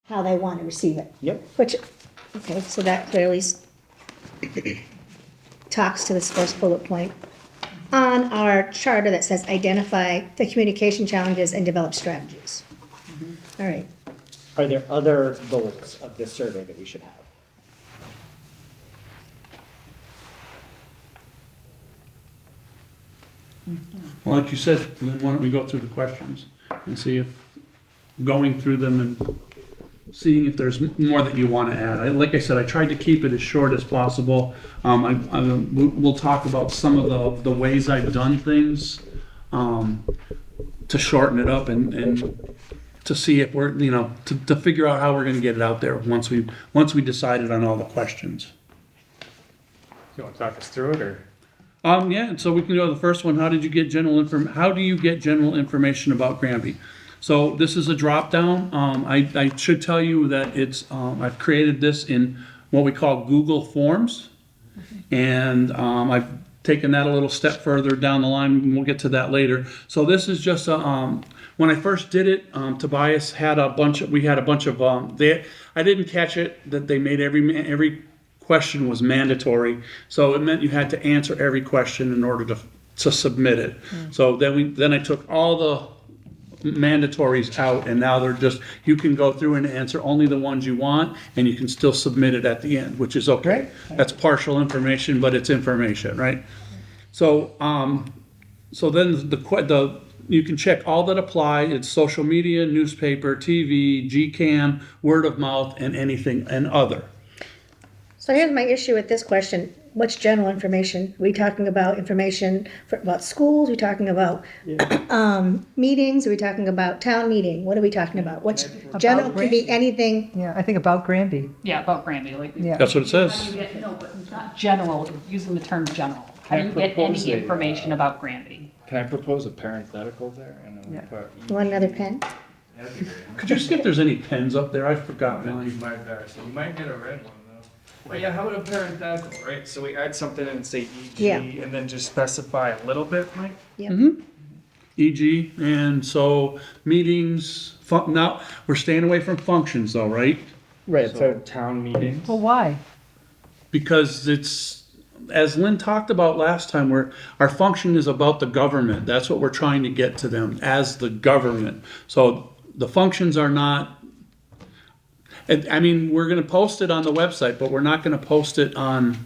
how they want to receive it. Yep. Which, okay, so that clearly talks to this first bullet point. On our charter that says identify the communication challenges and develop strategies. All right, Are there other goals of this survey that we should have? Well, like you said, then why don't we go through the questions and see if, going through them and seeing if there's more that you want to add. Like I said, I tried to keep it as short as possible. We'll talk about some of the ways I've done things to shorten it up and to see if we're, to figure out how we're going to get it out there once we decided on all the questions. You want to talk us through it, or? Yeah, so we can go to the first one. How do you get general information about Granby? So this is a drop down. I should tell you that it's, I've created this in what we call Google Forms. And I've taken that a little step further down the line, and we'll get to that later. So this is just when I first did it, Tobias had a bunch of, I didn't catch it, that they made every question was mandatory. So it meant you had to answer every question in order to submit it. So then I took all the mandatories out, and now they're just, you can go through and answer only the ones you want, and you can still submit it at the end, which is okay. That's partial information, but it's information, right? So so then you can check all that apply. It's social media, newspaper, TV, GCAM, word of mouth, and anything and other. so here's my issue with this question. What's general information? Are we talking about information about schools? Are we talking about meetings? Are we talking about town meeting? What are we talking about? What's general can be anything. Yeah, I think about Granby. Yeah, about Granby, like. Yeah. That's what it How says. do you get, no, but it's not general, using the term general. How do you get any information about Granby? Can I propose a parenthetical there? And then we Yeah. put- You want another pen? That'd be great. Could you see if there's any pens up there? I forgot mine. You might get a red one though. But yeah, how about a parenthetical, right? So we add something and say EG, Yeah. and then just specify a little bit, Mike? E.g., and so meetings, now, we're staying away from functions though, right? Right, So so town meetings. Well, why? Because it's, as Lynn talked about last time, our function is about the government. That's what we're trying to get to them, as the government. So the functions are not, I mean, we're gonna post it on the website, but we're not gonna post it on,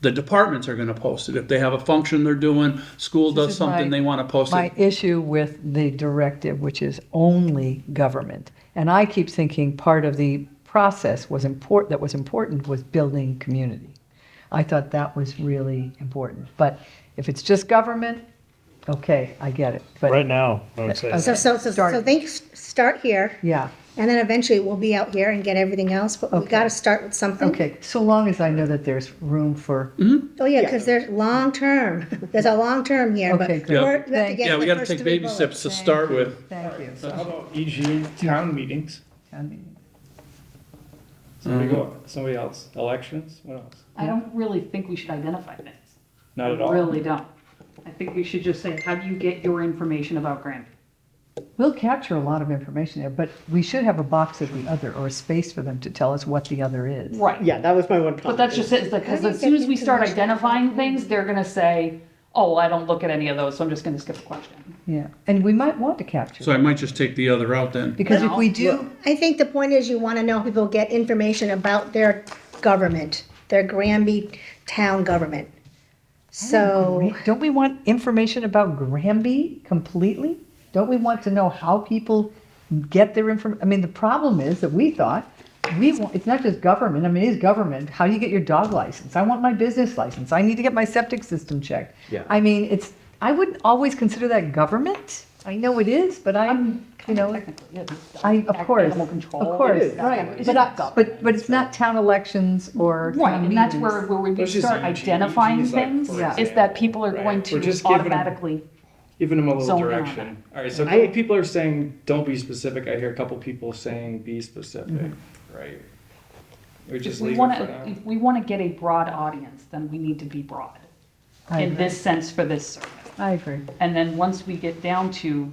the departments are gonna post it. If they have a function they're doing, school This does is my- something, they wanna post My it. issue with the directive, which is only government. And I keep thinking part of the process was important was building community. I thought that was really important. But if it's just government, okay, I get it. But Right now, I would say. Okay. So Start. think, start here, yeah, and then eventually we'll be out here and get everything else, but we Okay. gotta start with something. okay. So long as I know that there's room for, Oh, yeah, because there's long term, there's a long term here, but Okay, we're, good. we have to Thank- get Yeah, the we gotta first take three baby bullets. steps to start with. thank you. So how about EG, town meetings? Town meeting. Somebody else, elections, what else? I don't really think we should identify things. Not at all? I really don't. I think we should just say, how do you get your information about Granby? We'll capture a lot of information there, but we should have a box of the other or a space for them to tell us what the other is. Right. yeah, that was my one comment. But that's just it, because How do you as soon get as we start information identifying about things, they're gonna say, oh, I don't look at any of those, so I'm just gonna skip the question. Yeah, and we might want to capture So I it, might just take the other out then. because if we do, I think the point is you wanna know if people get information about their government, their Granby town government. So, don't we want information about Granby completely? Don't we want to know how people get their information? I mean, the problem is that we thought, it's not just government, I mean, it is government. How do you get your dog license? I want my business license. I need to get my septic system checked. Yeah. I mean, I wouldn't always consider that government. I know it is, but Technically, it's of course, animal control. of course, It's not right. government. But it's not town elections or Right, town and that's meetings. where we Let's just start EG. identifying EG is like, things, for Yeah. is example, that people are right? going We're to just giving them- automatically, Giving them a little zone in on direction. All right, so a couple people are saying, don't be specific. I hear a couple people saying, be specific, right? We just if we leave it wanna, for now. if we wanna get a broad audience, then we need to be broad. I In agree. this sense for this survey. I agree. And then once we get down to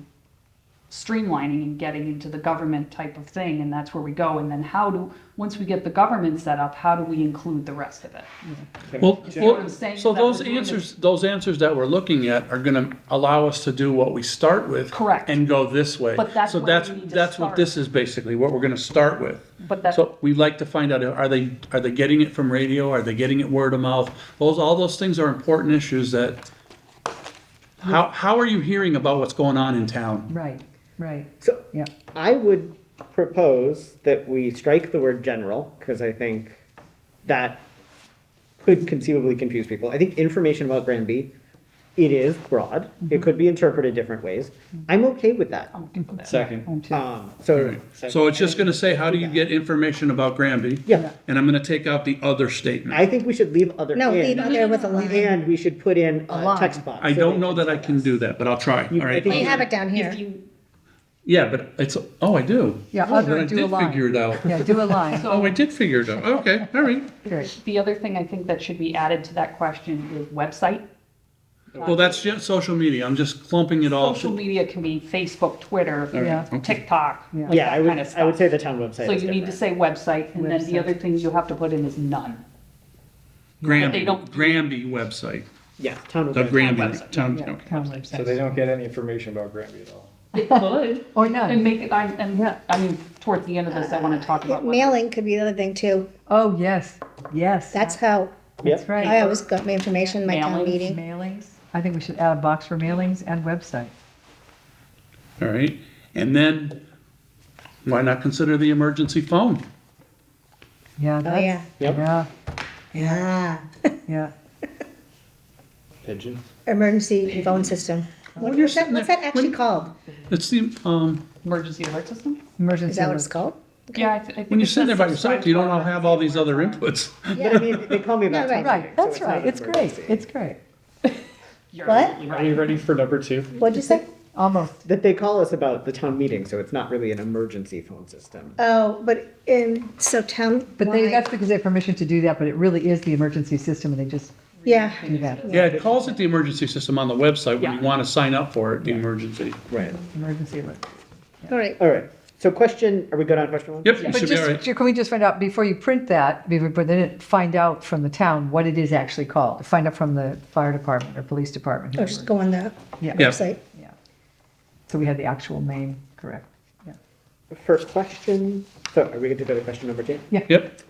streamlining and getting into the government type of thing, and that's where we go. And then once we get the government set up, how do we include the rest of it? Well, You know what I'm saying? so That those we're doing answers that we're looking at are gonna allow us to do what we start with. Correct. And go this way. But that's So where that's, we need to that's what start. this is basically, what we're gonna start with. But that's, So we'd like to find out, are they getting it from radio? Are they getting it word of mouth? All those things are important issues that, how are you hearing about what's going on in town? Right, right, So yeah. I would propose that we strike the word general, because I think that could conceivably confuse people. I think information about Granby, it is broad. It could be interpreted different ways. I'm okay with that. Second. So. So it's just gonna say, how do you get information about Granby? Yeah, And I'm gonna take out the other statement. I think we should leave other No, leave in, other with a line. and we should put in A a line. text box. I so don't they know that I tell can us. do that, but I'll try, You- all I right? think We have it down if here. you, Yeah, but it's, oh, I do. Yeah, Oh, other, then I do a did line. figure it out. Yeah, do a line. Oh, I did figure it out. Okay, all right. Great. the other thing I think that should be added to that question is website. Well, that's just social media. I'm just clumping it all. Social media can be Facebook, Twitter, Yeah. Okay. TikTok, Yeah. like Yeah, that I would, kind of I would stuff. say the town website So is you need to different. say website, and then the Website. other thing you have to put in is none. Granby, They don't- Granby website. Yeah, town The website. Granby, website. town, Yeah, okay. town So website. they don't get any information about Granby at all. It could, Or and none. make it, I mean, towards the end of this, I wanna talk about. what- Mailing could be the other thing too. Oh, yes, yes. That's how That's Yep. right. I always got my information in my town Mailing. meeting. Mailings. I think we should add a box for mailings and website. All right. And then, why not consider the emergency phone? Yeah, Oh, that's, yeah. Yep. yeah, Yeah. yeah. Pigeon. Emergency phone system. When you're What's that, sitting what's there- that actually called? It's the, Emergency alert system? Emergency. Is that what it's alert. called? Yeah, I think. when you're it sitting there says by yourself, subscribe you to don't our all have all these other inputs. But I mean, they call me about Yeah, town right. meeting, so That's it's not right, an it's great, emergency. it's great. You're What? absolutely Are you right. ready for number two? What'd you say? Almost. That they call us about the town meeting, so it's not really an emergency phone system. Oh, but so town. But that's because they have permission to do that, but it really is the emergency system and they just Yeah. do that. Yeah, it calls it the emergency system on the website when you Yeah. want to sign up for it, the emergency. Right. Emergency alert. All right. All right. So question, are we good on question one? Yep, you But should be all right. just, can we just find out, before you print that, but then find out from the town what it is actually called? Find out from the fire department or police department. Or just go on the Yeah. Yeah. website. Yeah. So we had the actual name correct. Yeah. For question, so are we going to go to question number two? Yep,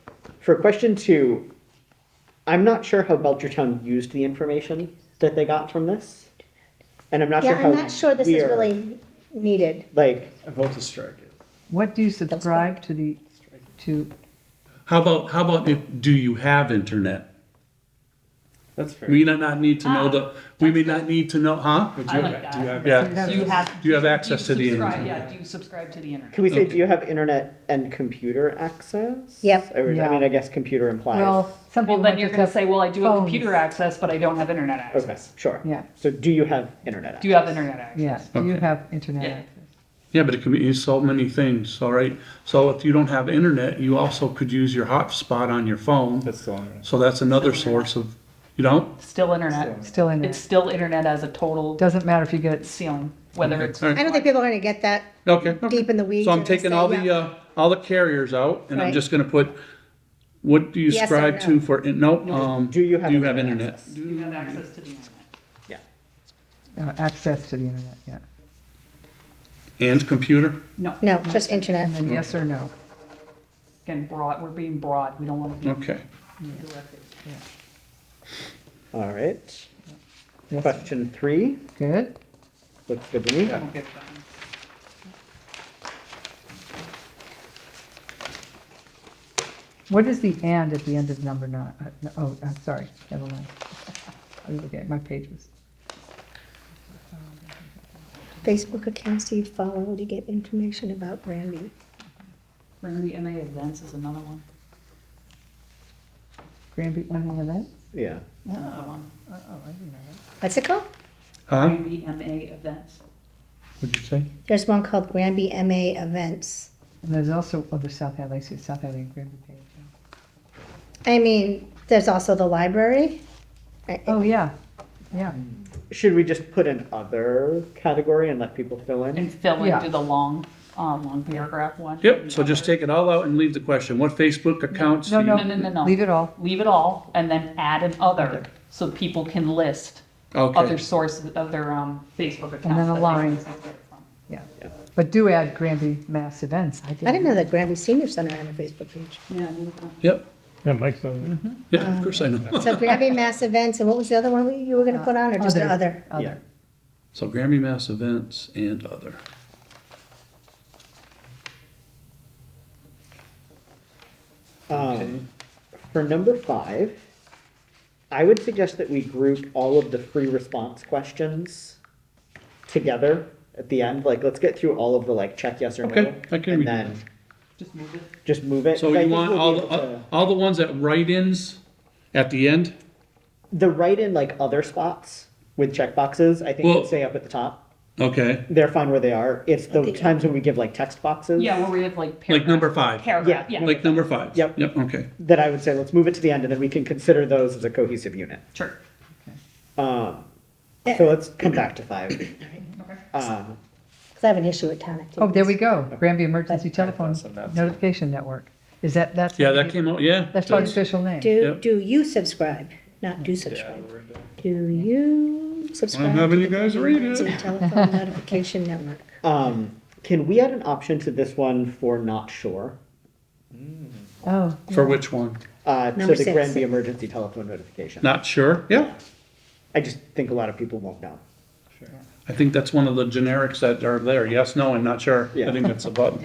For question two, I'm not sure how Belchertown used the information that they got from this. And I'm not sure Yeah, how. I'm not sure this is we're- really needed. Like, I vote to strike it. What do you subscribe to, how about if, do you have internet? That's fair. We may not need to know we may not need to know, huh? But I like that. do you have Yeah. Do you have? Do you have access to the subscribe- internet? Yeah, do you subscribe to the internet? can we say, Okay. do you have internet and computer access? Yep. Or, I Yeah. mean, I guess computer implies. well, some Well, people then might you're just gonna have say, well, I do have phones. computer access, but I don't have internet Okay, access. sure. Yeah, So do you have internet access? Do you have internet access? yeah. Do you Okay. have internet Yeah. access? Yeah, but it can be so many things, all right? So if you don't have internet, you also could use your hotspot on your phone. That's still on there. So that's another source of, you don't? Still internet. Still It's internet. still internet as a total Doesn't matter if you get, ceiling, whether Okay, it's. all right. I don't think people are gonna get that Okay. deep in the weeds. So I'm They're gonna taking say, all yeah. all the carriers out, and I'm Right. just gonna put, what do you Yes or subscribe no? to for, nope, Do you have internet? access? Do you have access to the internet? Yeah. access to the internet, yeah. And computer? No, No, just internet. And then yes or no. again, broad, we're being broad, we don't wanna be Okay. directed. All right. Yes. Question three, Good. looks good to me. I won't get that one. What is the and at the end of number nine? Oh, I'm sorry, never mind. I was looking at my page was, Facebook accounts you follow to get information about Granby. Granby MA events is another one. Granby, any event? Yeah. Another one. Oh, I didn't know that. What's it called? Huh? Granby MA events. What'd you say? There's one called Granby MA Events. And there's also other South Hadley, I see South Hadley and Granby page. I mean, there's also the library. Oh, yeah, yeah. should we just put an other category and let people fill in? And fill Yeah. into the long paragraph one. Yep, so just take it all out and leave the question. What Facebook accounts do No, you? No, no, no, no. Leave it all. Leave it all, and then add an other, so people can list other Okay, sources, other, Facebook accounts. And then a that they line. can get from. Yeah. But do add Granby mass events. I didn't know that Granby Senior Center had a Facebook page. Yeah. yep, Yeah, Mike's on there. yeah, of course I know. So Granby Mass Events, and what was the other one you were gonna put on, or just the other? Other. So Granby Mass Events and other. For number 5, I would suggest that we group all of the free response questions together at the end. Like, let's get through all of the like check yes or no, Okay, I can and read then Just move it. just move it. So 'Cause I you think want we'll all be the, able to- all the ones that write-ins at the end? the write in like other spots with check boxes. I think Well- should stay up at the top. Okay, They're fine where they are. It's the think- times when we give like text boxes. Yeah, where we have like. like number paragraph- 5, Paragraph, Yeah. yeah. like number 5? Yep. Yep, okay. That I would say let's move it to the end, and then we can consider those as a cohesive unit. Sure. So let's come back to 5. Okay. Because I have an issue with town activities. Oh, there we go. Granby Emergency Telephone Awesome, that's- Notification Network. Is that's? Yeah, that came out, yeah. That's the official name. Do Yep. you subscribe? Not do subscribe. Do you subscribe? I'm having to you the guys read it. Emergency Telephone Notification Network. Can we add an option to this one for not sure? Oh. For which one? To Number the 6. Granby emergency telephone notification. Not sure? Yeah. I just think a lot of people won't know. I think that's one of the generics that are there. Yes, no, and not sure. I Yeah. think that's a button.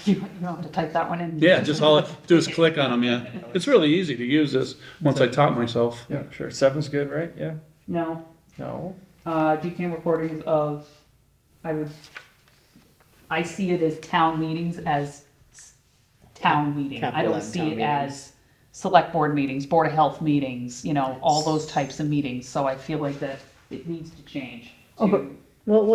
You don't have to type that one in. Yeah, just all I do is click on them, yeah. It's really easy to use this, once I taught myself. Yeah, sure. 7's good, right? Yeah. No, No. GCAM recordings of, I see it as town meetings as town meeting. I Capital don't M see town it meetings. as select board meetings, board of health meetings, all those types of meetings. So I feel like that it needs to change. Oh, but- to- What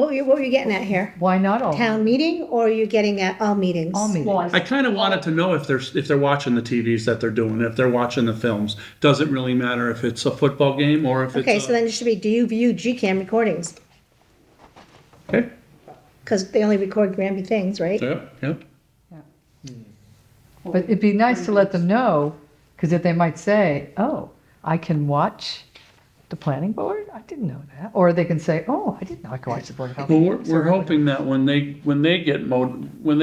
were you getting at here? Why not all? Town meeting, or are you getting at all meetings? All meetings. Well, I kind of wanted to know if they're watching the TVs that they're doing, if they're watching the films. Doesn't really matter if it's a football game or if it's Okay, so then it should be, do you view GCAM recordings? Okay, Because they only record Granby things, right? yep, yep. But it'd be nice to let them know, because if they might say, oh, I can watch the planning board? I didn't know that. Or they can say, oh, I didn't know I could watch the board of health. Well, meetings," we're or- hoping that when they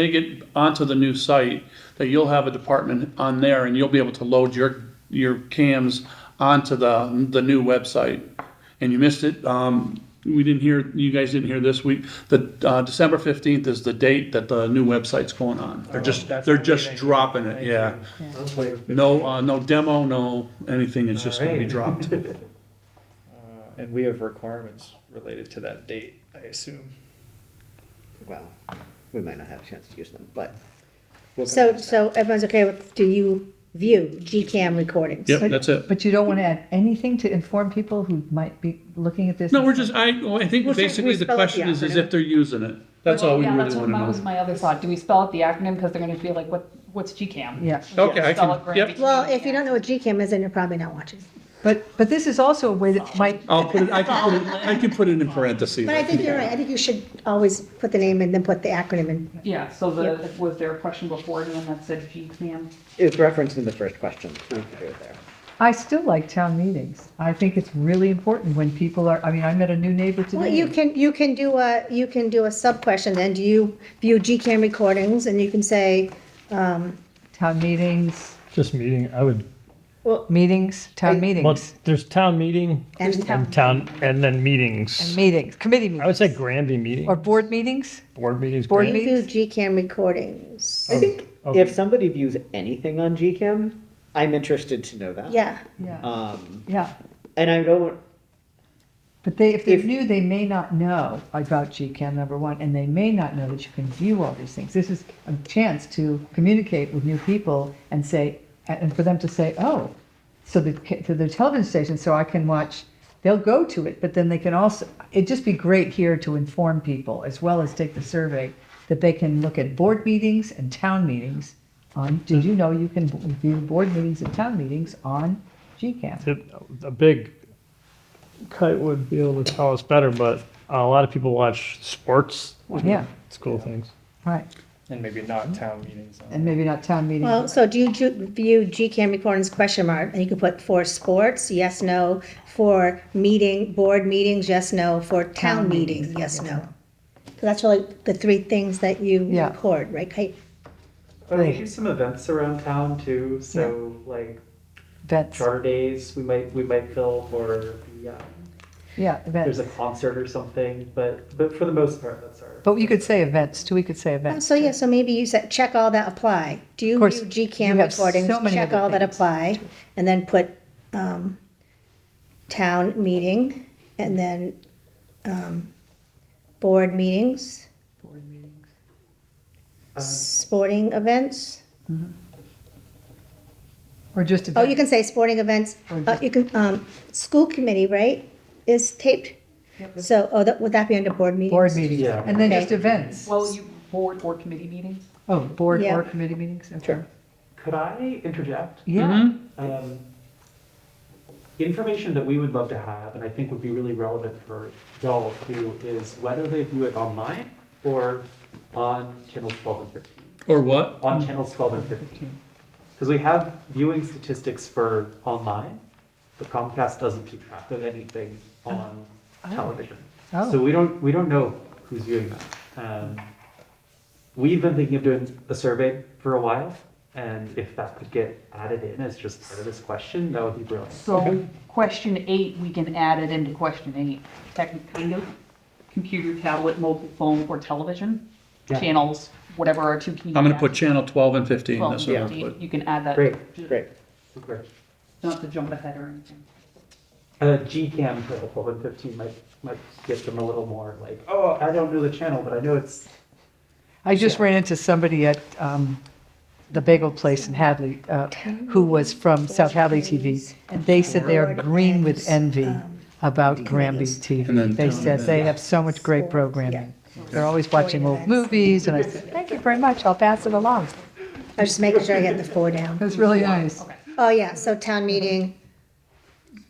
get onto the new site, that you'll have a department on there and you'll be able to load your cams onto the new website. And you missed it, you guys didn't hear this week, the, December 15th is the date that the new website's going on. They're just dropping it, yeah. No demo, no anything, it's just gonna be dropped. And we have requirements related to that date, I assume. Well, we might not have a chance to use them, but. we'll come So, back to that. so everyone's okay with, do you view GCAM recordings? Yep, that's it. But you don't want to add anything to inform people who might be looking at this? No, and we're say, just, I think Well, should basically we the spell out question the is acronym? if they're using it. That's all we Yeah, really that's what wanna was know. my other thought. Do we spell out the acronym? Because they're gonna be like, what's GCAM? Yeah. Okay, I Spell can- out Granby yep. Well, Community if you don't know what GCAM is, then you're probably not watching. But this is also a way that might, I can put it in parentheses. But I think you're right. I think you should always put the name and then put the acronym in. Yeah, so was there a question beforehand that said GCAM? It's referenced in the first question, so we can do it there. I still like town meetings. I think it's really important when people are, I mean, I met a new neighbor today. Well, you can do a sub question then. Do you view GCAM recordings? And you can say, Town meetings, Just meeting, I would, meetings, town well, meetings, there's town meeting and and town, and then and meetings. meetings, committee meetings. I would say Granby meeting, Or board meetings? board meetings. board Granby. you view GCAM recordings. I think okay. if somebody views anything on GCAM, I'm interested to know that. Yeah. Yeah, yeah. And I don't, But if they're If- new, they may not know about GCAM, number one, and they may not know that you can view all these things. This is a chance to communicate with new people and say, and for them to say, oh, so to the television station, so I can watch, they'll go to it, but then they can also, it'd just be great here to inform people, as well as take the survey, that they can look at board meetings and town meetings on, did you know you can view board meetings and town meetings on GCAM? A big Kite would be able to tell us better, but a lot of people watch sports. Yeah, School things. right. And maybe not town meetings. And maybe not town meetings. Well, so do you view GCAM recordings question mark, and you can put for sports, yes, no, for board meetings, yes, no, for town meetings, yes, no. So that's really the three things that you Yeah. record, right, Kate? But we do some events around town too, so like Events, charter days, we might fill, or yeah, there's events. a concert or something, but for the most part, that's our. But you could say events too, we could say events. So, yeah, so maybe you said, check all that apply. Do you Of course, view you GCAM have so recordings, many check other all that things. apply, and then put, town meeting, and then, board meetings, sporting events. Or just Oh, events. you can say sporting events, you can, school committee, right, is taped? So, would that be under board meetings? Board meetings, Yeah. and then Okay. just events. Well, you, board or committee meetings? Oh, board Yeah. or committee meetings? Okay. Sure. Could I interject? Yeah, Um, information that we would love to have, and I think would be really relevant for y'all too, is whether they view it online or on channels 12 and 15. Or what? On channels 12 and 15. Because we have viewing statistics for online, but Comcast doesn't keep track of anything on television. Oh. So we don't know who's viewing that. We've been thinking of doing a survey for a while, and if that could get added in as just part of this question, that would be brilliant. So question 8, we can add it into question 8. Technically, computer, tablet, mobile phone, or television, Yeah. channels, whatever are two key. I'm gonna put channel 12 and 15, 12 that's and what I'm 15, gonna put. you can add that. Great, great. Super. Not to jump ahead or anything. GCam for the 12 and 15 might get them a little more like, oh, I don't know the channel, but I know it's. I just ran into somebody at the bagel place in Hadley, who was from South Hadley TV, and they said they are green with envy about Granby And TV. then They town said they have so much great programming. They're always watching old movies, and I said, thank you very much, I'll pass it along. I was just making sure I get the 4 down. That's really nice. Oh, yeah, so town meeting.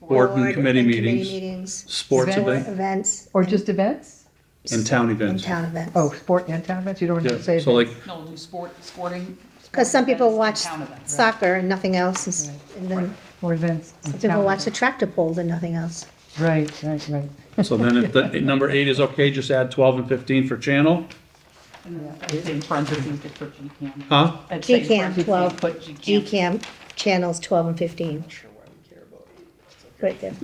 Board and committee committee meetings, meetings, sports Events. event, events. Or just events? and town And events. town events. Oh, sport and town events, you don't want Yeah, to say so like, events? No, do sporting. Because some people events watch and town events. soccer and nothing else, and then Or events. and some people town watch the tractor pulls and nothing else. events. Right. so then if the, number 8 is okay, just add 12 and 15 for channel, And then I'd say in parentheses, just put GCAM. huh? I'd say in GCAM parentheses, 12, Put GCAM. GCAM channels 12 and 15. Right there.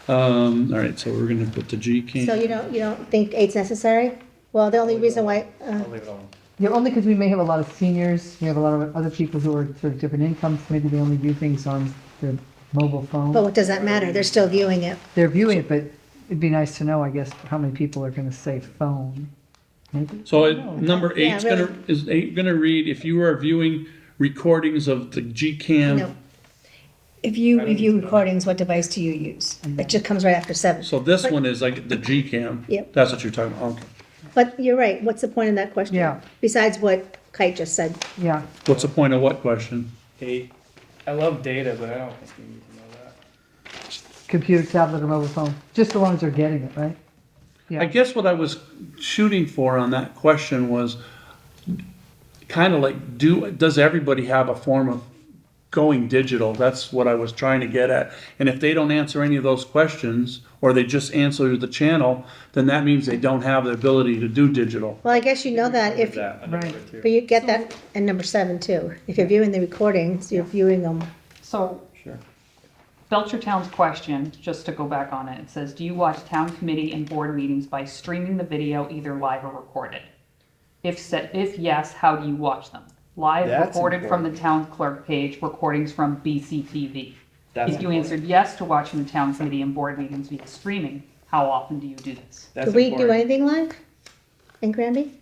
All right, so we're gonna put the G So can, you don't think 8's necessary? Well, the only reason why, I'll leave it on. Yeah, only because we may have a lot of seniors, we have a lot of other people who are sort of different incomes, maybe they only view things on their mobile phone. but what does that matter? They're still viewing it. They're viewing it, but it'd be nice to know, I guess, how many people are gonna say phone. Maybe? so number Yeah, 8's really. is 8 gonna read, if you are viewing recordings of the G No. cam. If you review recordings, what device do you use? It just comes right after 7. So this one is like the G cam. Yep. That's what you're talking about, okay. But you're right, what's the point of that question? Yeah. Besides what Kite just said. Yeah, What's the point of what question? I love data, but I don't think you need to know that. computer, tablet, or mobile phone, just the ones that are getting it, right? I Yeah, guess what I was shooting for on that question was kind of like, does everybody have a form of going digital? That's what I was trying to get at. And if they don't answer any of those questions, or they just answer the channel, then that means they don't have the ability to do digital. Well, I guess you know that if, That under Right. number 2. but you get that in number 7 too. If you're viewing the recordings, you're viewing them. So Sure. Belchertown's question, just to go back on it, it says, do you watch town committee and board meetings by streaming the video either live or recorded? If yes, how do you watch them? Live, That's recorded from the important. town clerk page, recordings from BCTV. That's If you answered yes to watching the town committee and board meetings via streaming, how often do you do this? That's Do we do important. anything live in Granby?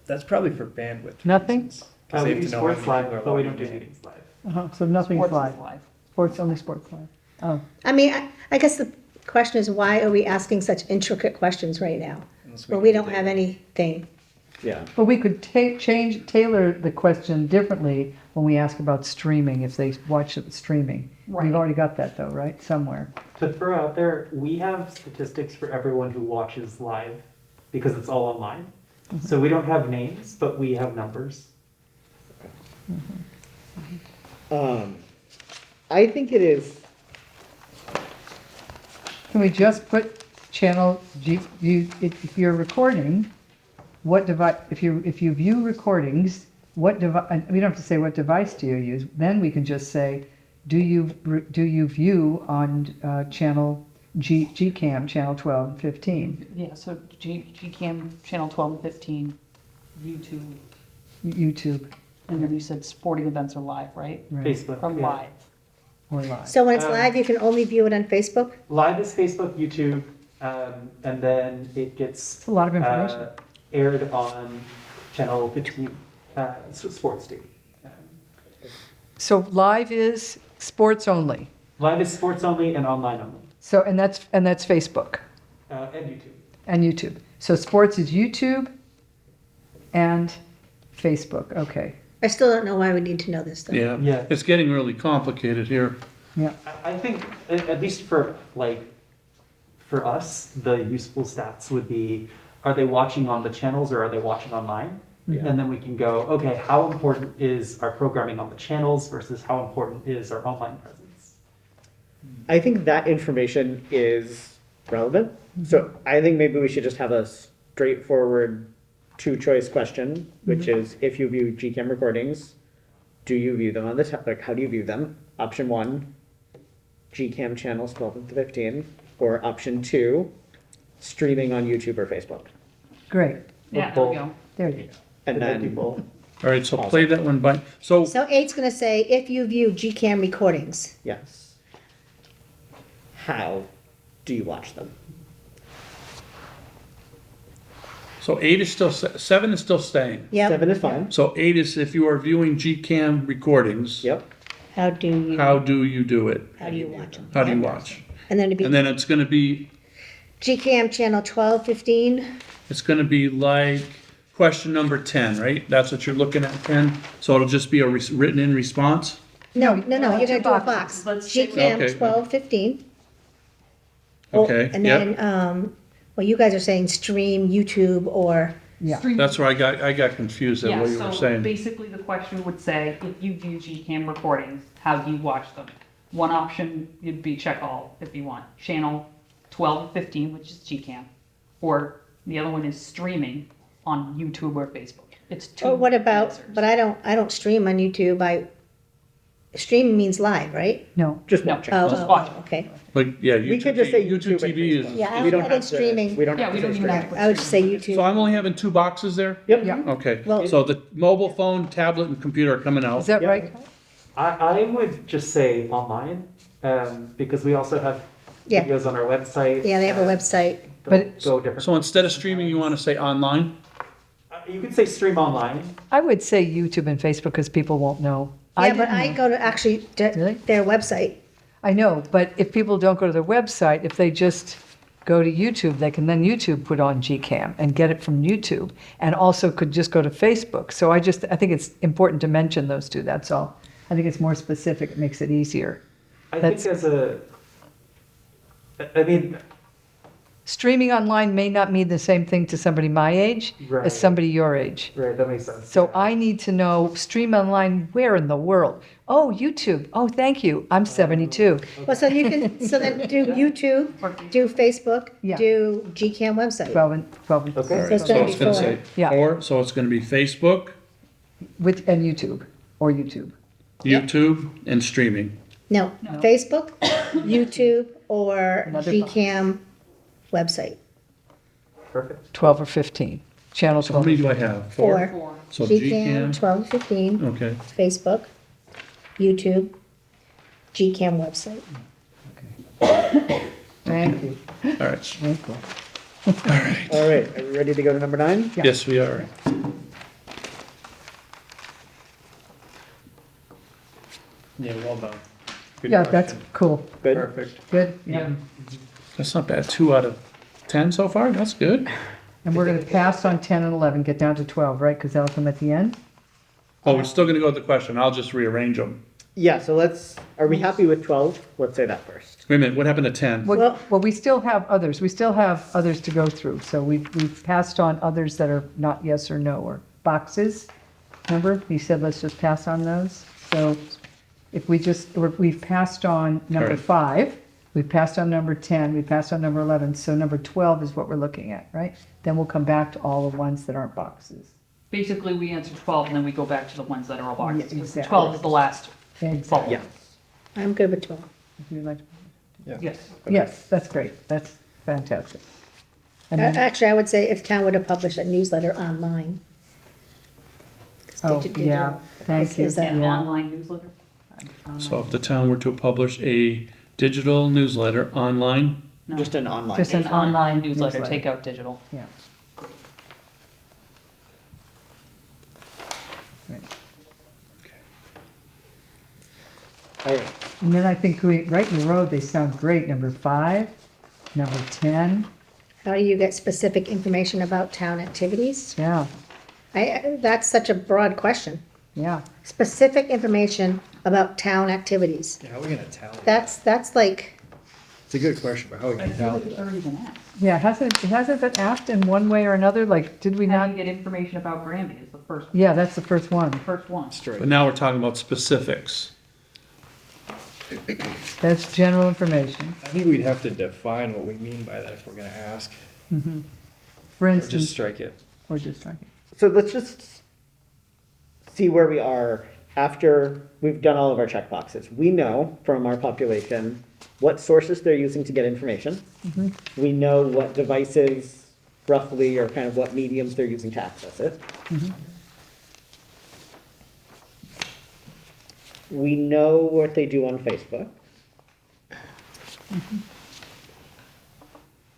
That's probably for bandwidth. Nothing? reasons, 'cause We they have do to know how many sports live, people are but we don't do logging in. meetings live. so nothing's Sports is live, live. sports, only sports live. Oh, I mean, I guess the question is, why are we asking such intricate questions right now? Unless Well, can we do don't have data. anything. Yeah. But we could tailor the question differently when we ask about streaming, if they watch it streaming. Right. We've already got that though, right? Somewhere. To throw out there, we have statistics for everyone who watches live because it's all online. So we don't have names, but we have numbers. I think it is, Can we just put channel G, if you're recording, what device, if you view recordings, what device, we don't have to say what device do you use, then we can just say, do you view on channel GCAM, channel 12 and 15, Yeah, so GCAM channel 12 and 15, YouTube, YouTube and then you said sporting events are live, right? right, Facebook. From yeah. live. or live? So when it's live, you can only view it on Facebook? Live is Facebook, YouTube, and then it gets It's a lot of information. aired on channel 15, Sports TV. So live is sports only. Live is sports only and online only, So, and that's Facebook and YouTube. and YouTube. So sports is YouTube and Facebook, okay, I still don't know why we need to know this, though. Yeah, Yeah. it's getting really complicated here. yeah. I think, at least for us, the useful stats would be, are they watching on the channels or are they watching online? And then we can go, okay, how important is our programming on the channels versus how important is our online presence? I think that information is relevant. So I think maybe we should just have a straightforward two-choice question, which is if you view GCAM recordings, do you view them on the, like, how do you view them? Option 1, GCAM channels 12 and 15, or option 2, streaming on YouTube or Facebook. Great, Yeah, there we go. there you go. And then, people. All right, so play that one by, so, So 8's gonna say, if you view GCAM recordings. yes. How do you watch them? so 8 is still, 7 is still staying. Yep. 7 is fine. So 8 is if you are viewing GCAM recordings, Yep. How do you do it? how do you watch them? How do you Yep. watch? And then it'd And be then it's gonna be, GCAM channel 12, 15. it's gonna be like question number 10, right? That's what you're looking at, 10? So it'll just be a written in response? No, you're gonna two do a boxes. box. Let's stick with- Okay. GCAM 12, 15. Oh, Okay, And yep. then, well, you guys are saying stream YouTube or, Yeah, Stream- That's where I got confused at Yeah, what you were so saying. basically the question would say, if you view GCAM recordings, how do you watch them? One option would be check all if you want, channel 12 and 15, which is GCAM. Or the other one is streaming on YouTube or Facebook. It's two or what about, answers. but I don't stream on YouTube. Stream means live, right? no, Just No. watching. Just watch. Okay. But yeah, We YouTube, could just say YouTube YouTube and TV is, Facebook. Yeah, We don't I have think to- streaming. We don't Yeah, have we to don't say even have streaming. to. I would just say YouTube. so I'm only having 2 boxes there? Yep. Yeah. Okay, Well- so the mobile phone, tablet, and computer are coming out. is that Yeah. right? I would just say online, because we also have Yeah. videos on our website. Yeah, they have a website. But- Go different. So instead of streaming, you want to say online? You could say stream online. I would say YouTube and Facebook because people won't know. Yeah, but didn't I know. go to actually Really? their website. I know, but if people don't go to their website, if they just go to YouTube, they can then YouTube put on GCAM and get it from YouTube, and also could just go to Facebook. So I think it's important to mention those two, that's all. I think it's more specific, it makes it easier. I That's- think I mean, Streaming online may not mean the same thing to somebody my age Right. as somebody your age. right, that makes sense. So I need to know, stream online where in the world? Oh, YouTube. Oh, thank you. I'm 72. Well, so you can, so then do YouTube, do Facebook, Yeah. do GCAM website. 12 and Okay. So it's So gonna be it's gonna 4. say Yeah. 4, so it's gonna be Facebook, and YouTube, or YouTube. YouTube, and streaming. No, Facebook, YouTube, or Another GCAM website. Perfect. 12 or 15. Channel So how many 12. do I have? 4. Four. So GCAM GCAM, 12, 15, okay. Facebook, YouTube, GCAM website. Thank you. All right, Thank you. All right, are we ready to go to number 9? Yeah. yes, we are. Yeah, well done. Good Yeah, that's question. cool. Good. Perfect. Good. Yeah. That's not bad, 2 out of 10 so far, that's good. And we're gonna pass on 10 and 11, get down to 12, right? Because that'll come at the end? Oh, we're still gonna go with the question. I'll just rearrange them. Yeah, so are we happy with 12? Let's say that first. Wait a minute, what happened to 10? Well, we still have others. We still have others to go through. So we've passed on others that are not yes or no, or boxes. Remember, he said, let's just pass on those. So if we've passed on number Right. 5, we've passed on number 10, we've passed on number 11. So number 12 is what we're looking at, right? Then we'll come back to all the ones that aren't boxes. Basically, we answer 12 and then we go back to the ones that are all boxes. Yeah, exactly. 12 is the last. Exactly. Yeah. I'm good with 12. If you'd like to- Yes. Yes, that's great. That's fantastic. And then- Actually, I would say if town were to publish a newsletter online. 'Cause Oh, digital- yeah, thank you. Is that- An Yeah. online newsletter? So if the town were to publish a digital newsletter online, No. Just an online. Just An an online online newsletter, newsletter. take out digital. Yeah. Right. All right. And then I think right in the road, they sound great. Number 5, number 10, How do you get specific information about town activities? yeah, That's such a broad question. yeah. Specific information about town activities. Yeah, how are we gonna tally? That's like, It's a good question, but how are we I gonna feel tally? like it's already been asked. Yeah, it hasn't been asked in one way or another? Like, did we How not? do you get information about Granby is the first, Yeah, that's the first one. first one. Straight. but now we're talking about specifics. That's general information. I think we'd have to define what we mean by that if we're gonna ask, For or just instance, strike it. or just like, So let's just see where we are after we've done all of our check boxes. We know from our population what sources they're using to get information. We know what devices roughly or kind of what mediums they're using to access it. We know what they do on Facebook.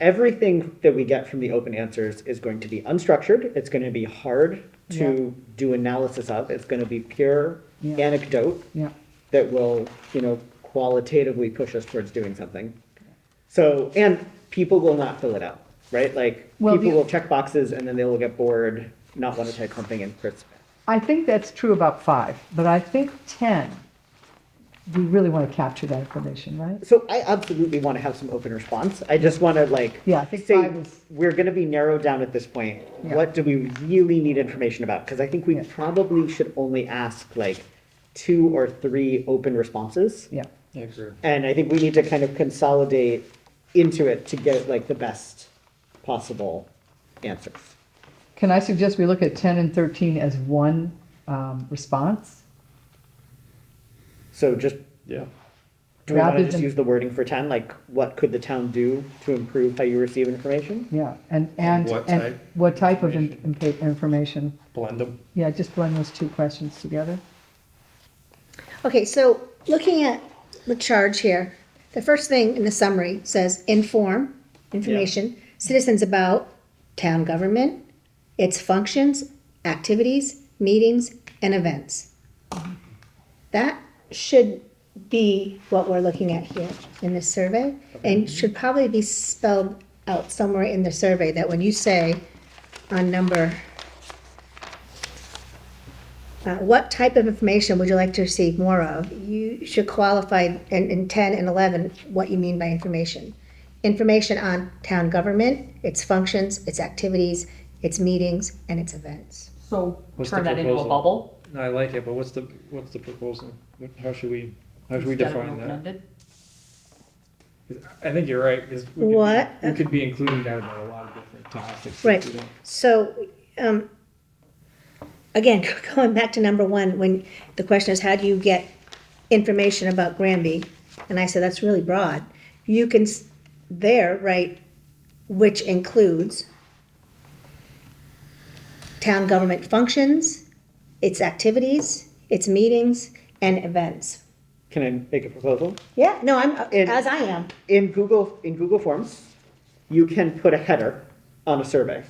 Everything that we get from the open answers is going to be unstructured. It's going to be hard to do analysis of. It's going to be pure Yeah. anecdote yeah, that will, qualitatively push us towards doing something. So, and people will not fill it out, right? Like, Well, people the- will check boxes and then they will get bored, not want to type something in crisp. I think that's true about 5, but I think 10, we really want to capture that information, right? So I absolutely want to have some open response. I just want to Yeah, I think say, 5 is- we're going to be narrowed down at this point. Yeah. What do we really need information about? Because I think we Yeah. probably should only ask like 2 or 3 open responses. Yeah, I agree. And I think we need to kind of consolidate into it to get like the best possible answers. can I suggest we look at 10 and 13 as one response? So just, Yeah. do we want Rather to just than- use the wording for 10? Like, what could the town do to improve how you receive information? Yeah, and what and type what type of information? information? Blend them. Yeah, just blend those 2 questions together. okay, so looking at the charge here, the first thing in the summary says information, citizens about town government, its functions, activities, meetings, and events. That should be what we're looking at here in this survey, and should probably be spelled out somewhere in the survey that when you say on number, what type of information would you like to receive more of? You should qualify in 10 and 11 what you mean by information. Information on town government, its functions, its activities, its meetings, and its events. So What's turn the that into a proposal? bubble. No, I like it, but what's the proposal? How should we instead of define that? open-ended. I think you're right, because What? we could be including that about a lot of different topics. Right. You know. So, again, going back to number 1, when the question is, how do you get information about Granby? And I said, that's really broad. You can there write, which includes town government functions, its activities, its meetings, and events. Can I make a proposal? Yeah, no, I'm, And- as I am. In Google Forms, you can put a header on a survey.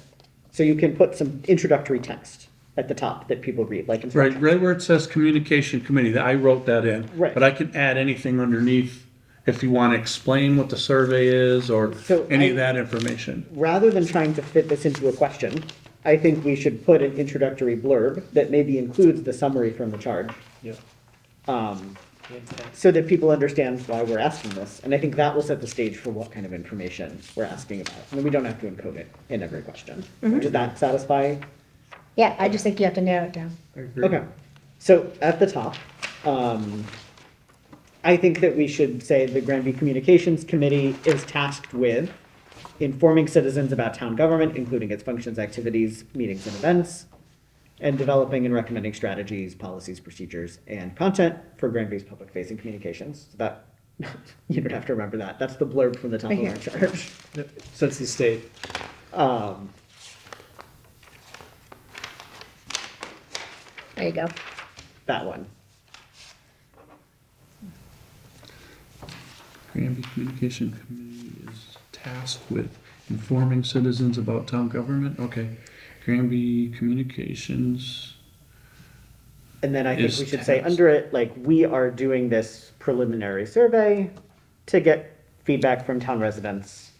So you can put some introductory text at the top that people read, like Right, instructions. right where it says communication committee, I wrote that in. Right. But I can add anything underneath if you want to explain what the survey is or So any of that information. Rather than trying to fit this into a question, I think we should put an introductory blurb that maybe includes the summary from the charge. Yeah. So that people understand why we're asking this. And I think that will set the stage for what kind of information we're asking about. And we don't have to encode it in every question. Does that satisfy? Yeah, I just think you have to narrow it down. Okay. So at the top, I think that we should say the Granby Communications Committee is tasked with informing citizens about town government, including its functions, activities, meetings, and events, and developing and recommending strategies, policies, procedures, and content for Granby's public-facing communications. So that, you don't have to remember that. That's the blurb from the top of Right our here. charge. Sets the state. There you go. That one. Granby Communication Committee is tasked with informing citizens about town government. Okay. Granby Communications. And then I think Is we should say tasked. under it, like, we are doing this preliminary survey to get feedback from town residents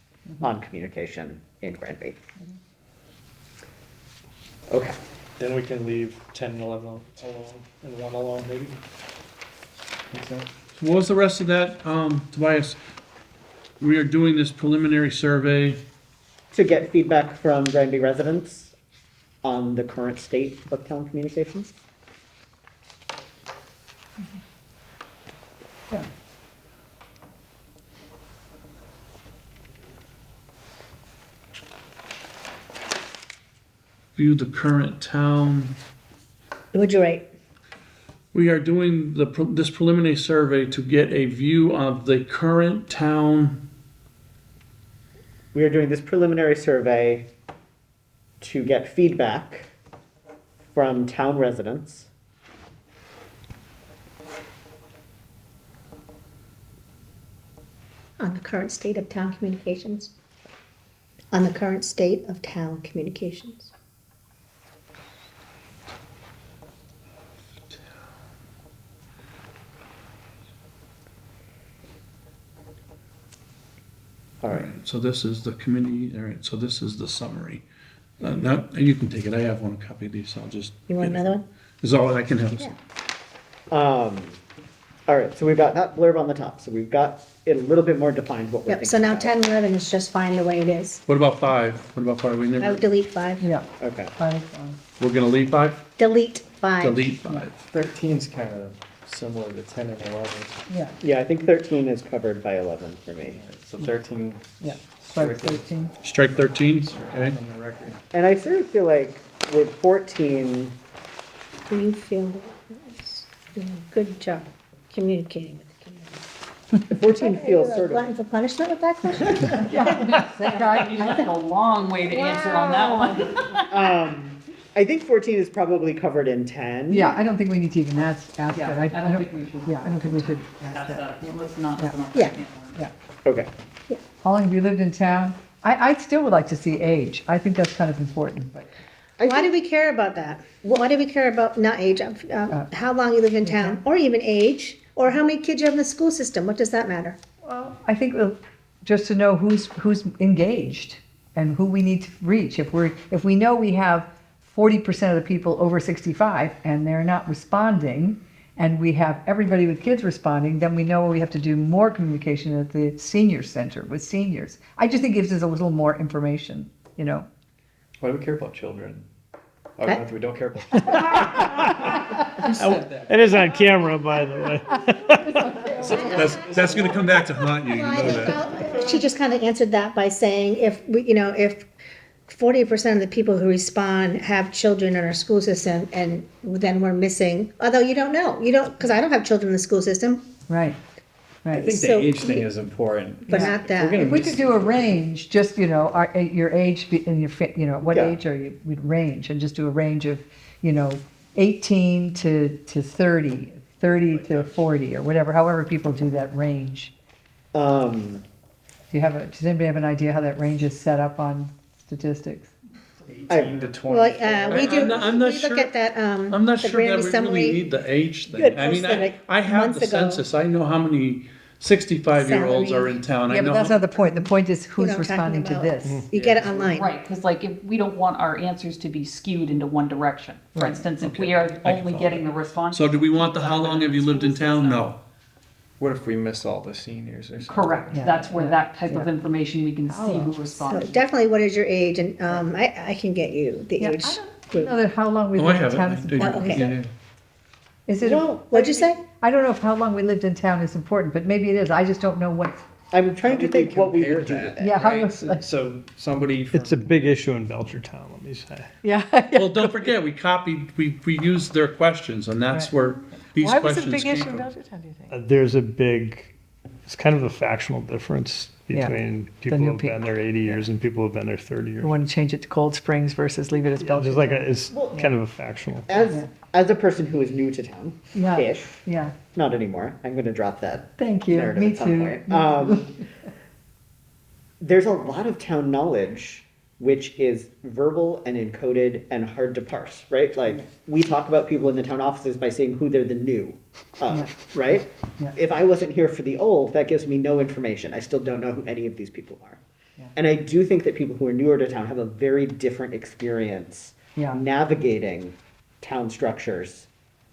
on communication in Granby. Okay. Then we can leave 10 and 11 alone, and 1 alone, maybe. Makes sense. What was the rest of that, Tobias? We are doing this preliminary survey. To get feedback from Granby residents on the current state of town communications. Yeah. View the current town. Would you rate? We are doing this preliminary survey to get a view of the current town. We are doing this preliminary survey to get feedback from town residents On the current state of town communications? On the current state of town communications. All right. So this is the committee, all right, so this is the summary. Now, you can take it, I have one copy of these, I'll just. You want another one? Is all I can have. Yeah. All right, so we've got that blurb on the top, so we've got it a little bit more defined what we're Yep, thinking so now about. 10 and 11 is just fine the way it is. What about 5? What about 5? We I would never, delete 5. Yeah, Okay. fine, fine. we're gonna leave 5? Delete 5. Delete 5. 13's kind of similar to 10 and 11. Yeah, Yeah, I think 13 is covered by 11 for me. So 13. yeah. Strike 13. Strike 13, okay? On the record. And I sort of feel like with 14, Do you feel it's doing a good job communicating with the community? 14 feels sort of, Glutton for punishment with that question? That's a long way to answer on that one. I think 14 is probably covered in 10. Yeah, I don't think we need to even ask that. Yeah, I don't think we should. Yeah, I don't think we should ask That's that. let's not. Yeah. Yeah. Yeah. Okay. How long have you lived in town? I still would like to see age. I think that's kind of important, but. Why do we care about that? Why do we care about, not age, how long you live in town, or even age, or how many kids you have in the school system? What does that matter? Well, I think just to know who's engaged and who we need to reach. If we know we have 40% of the people over 65 and they're not responding, and we have everybody with kids responding, then we know we have to do more communication at the senior center with seniors. I just think it gives us a little more information, you know. Why do we care about children? Oh, What? no, we don't care about children. It is on camera, by the way. That's gonna come back to haunt you, you know that. Well, she just kind of answered that by saying if we, if 40% of the people who respond have children in our school system, and then we're missing, although you don't know, because I don't have children in the school system, Right, I right. think So the age thing you- is important. but Yeah. not We're that. gonna If we miss- could do a range, just, your age and what Yeah. age are you, we'd range, and just do a range of, 18 to 30, 30 to 40, or whatever, however people do that range. Um, Does anybody have an idea how that range is set up on statistics? 18 to 20. Well, we do, I'm not we sure- look at that, I'm not the sure that Granby we really summary. need the age thing. Good, I mean, posted like I have months the ago. census, I know how many 65-year-olds are Salary. in town. I Yeah, but know. that's not the point. The point is You who's know what I'm responding to talking about. this. You get it online. Right, because like if we don't want our answers to be skewed into one direction. For Right. instance, if we are only getting the response. So do we want the how long have you lived in town? No. What if we miss all the seniors or something? Correct, Yeah. that's where that type of Yeah. information we can see who So responded. definitely, what is your age? And I can get you the Yeah, age I don't group. know that how long we Oh, I lived in have town it. is I do. important. Okay. Yeah, yeah. Is it? Well, what'd you say? I don't know if how long we lived in town is important, but maybe it is. I just don't know what. I'm trying to think what we compare would do that? with it. Yeah, how Right, was like, so somebody from. It's a big issue in Belchertown, let me say. yeah. Well, don't forget, we copied, we used their questions, and that's Right. where these Why was it a questions big came issue in from. Belchertown, do you think? There's a big, it's kind of a factional difference Yeah, between people new who've been there 80 years and people who've been there 30 years. We want to change it to Cold Springs versus leave it as There's like Belchertown. it's kind of a factional. As a person who is new to town, Yeah. ish, Yeah, not anymore. I'm going to drop that thank you. narrative Me at some too. point. There's a lot of town knowledge which is verbal and encoded and hard to parse, right? Like we talk about people in the town offices by saying who they're the new of, right? Yeah. If I wasn't here for the old, that gives me no information. I still don't know who any of these people are. Yeah. And I do think that people who are newer to town have a very different experience Yeah. navigating town structures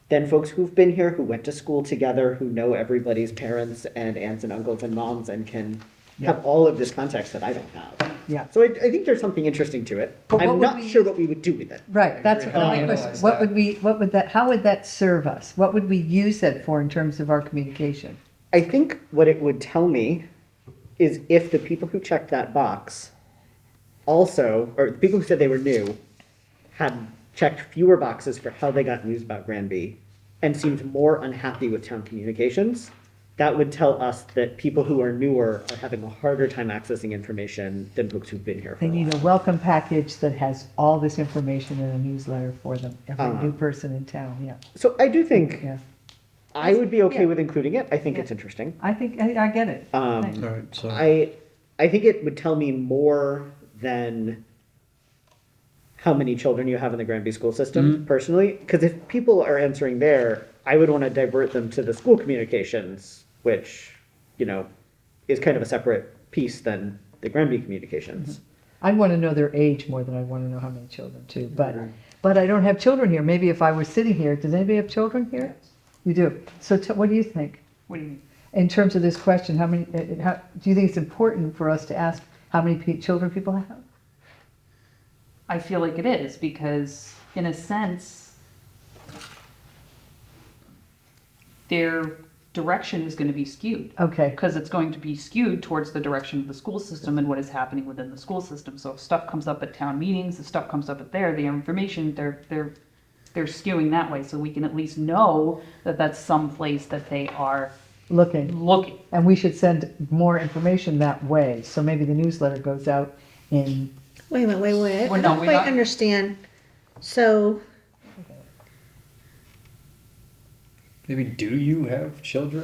than folks who've been here, who went to school together, who know everybody's parents and aunts and uncles and moms and can have all of this context that I don't have. Yeah. So I think there's something interesting to it. But what I'm would not we- sure what we would do with it. Right, that's agree. my How do we question. analyze What that? would we, what would that, how would that serve us? What would we use that for in terms of our communication? I think what it would tell me is if the people who checked that box also, or the people who said they were new, had checked fewer boxes for how they got news about Granby and seemed more unhappy with town communications, that would tell us that people who are newer are having a harder time accessing information than folks who've been here for They a need a while. welcome package that has all this information in a newsletter for them, every Uh-huh. new person in town, yeah. So I do think Yeah, I would be okay Yeah. with including it. I think Yeah. it's interesting. I think, I get it. Thanks. All right, so. I think it would tell me more than how many children you have in the Granby school system personally. Because if people are answering there, I would want to divert them to the school communications, which, you know, is kind of a separate piece than the Granby communications. I want to know their age more than I want to know how many children too, but I don't have children here. Maybe if I was sitting here, does anybody have children here? You do. So what do you think? What do you mean? In terms of this question, how many, do you think it's important for us to ask how many children people have? I feel like it is, because in a sense, their direction is going to be skewed. Okay, Because it's going to be skewed towards the direction of the school system and what is happening within the school system. So if stuff comes up at town meetings, if stuff comes up at there, the information, they're skewing that way. So we can at least know that that's some place that they are looking. looking. And we should send more information that way. So maybe the newsletter goes out in, Wait a minute, wait. I Well, no, don't we quite not- understand. So, Maybe, do you have children?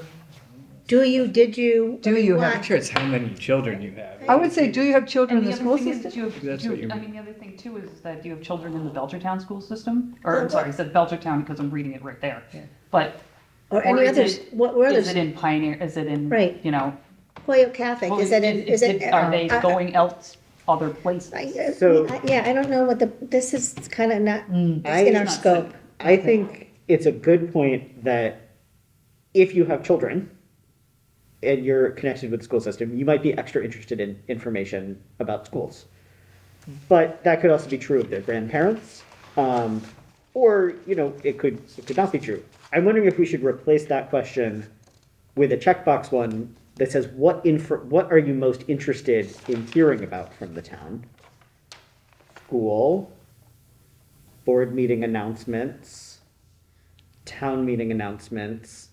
did you? Do you what? have I'm sure it's how many children you have. I would say, do you have children in And the the school other thing is system? that you have, That's what you mean. the other thing too is that you have children in the Belchertown school system, or I'm sorry, I said Belchertown because I'm reading it right there. But Or any is others, it- what were is others? it in Pioneer, is it in, Right. you know? Holyoke Catholic, is it, is it? Are they going else, other places? So- Yeah, I don't know what this is kind of not, it's in our Not scope. I think it's a good point that if you have children and you're connected with the school system, you might be extra interested in information about schools. But that could also be true of their grandparents, or, you know, it could not be true. I'm wondering if we should replace that question with a checkbox one that says, what are you most interested in hearing about from the town? School, board meeting announcements, town meeting announcements,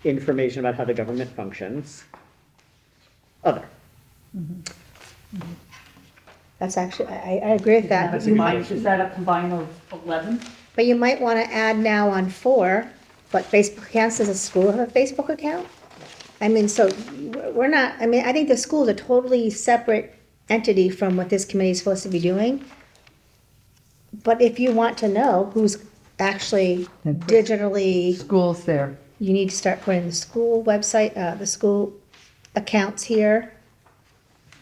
information about how the government functions, other. That's actually, I agree with that. Is that a combine of 11? But you might want to add now on 4, but Facebook accounts, does a school have a Facebook account? I mean, so we're not, I mean, I think the school is a totally separate entity from what this committee is supposed to be doing. But if you want to know who's actually Then put digitally, Schools there. you need to start putting the school website, the school accounts here.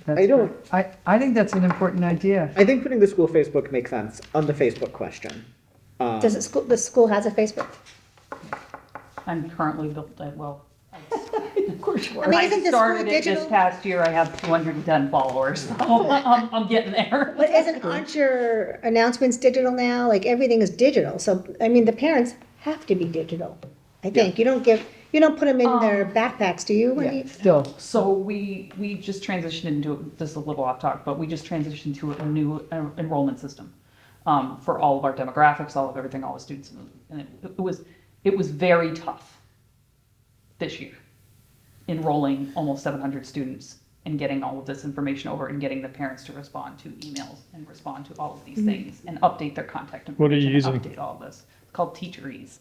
That's I don't- great. I think that's an important idea. I think putting the school Facebook makes sense on the Facebook question. Does the school has a Facebook? I'm currently built, well, Of course you I mean, I isn't the school started it this digital? past year, I have 210 followers, so I'm getting there. But aren't your announcements digital now? Like, everything is digital, so, I mean, the parents have to be digital, I think. You don't put them in their backpacks, do you? Yeah, still. So we just transitioned into, this is a little off topic, but we just transitioned to a new enrollment system for all of our demographics, all of everything, all the students. And it was very tough this year, enrolling almost 700 students and getting all of this information over and getting the parents to respond to emails and respond to all of these things and update their contact information. What are you and using? Update all of this. It's called Teacherease.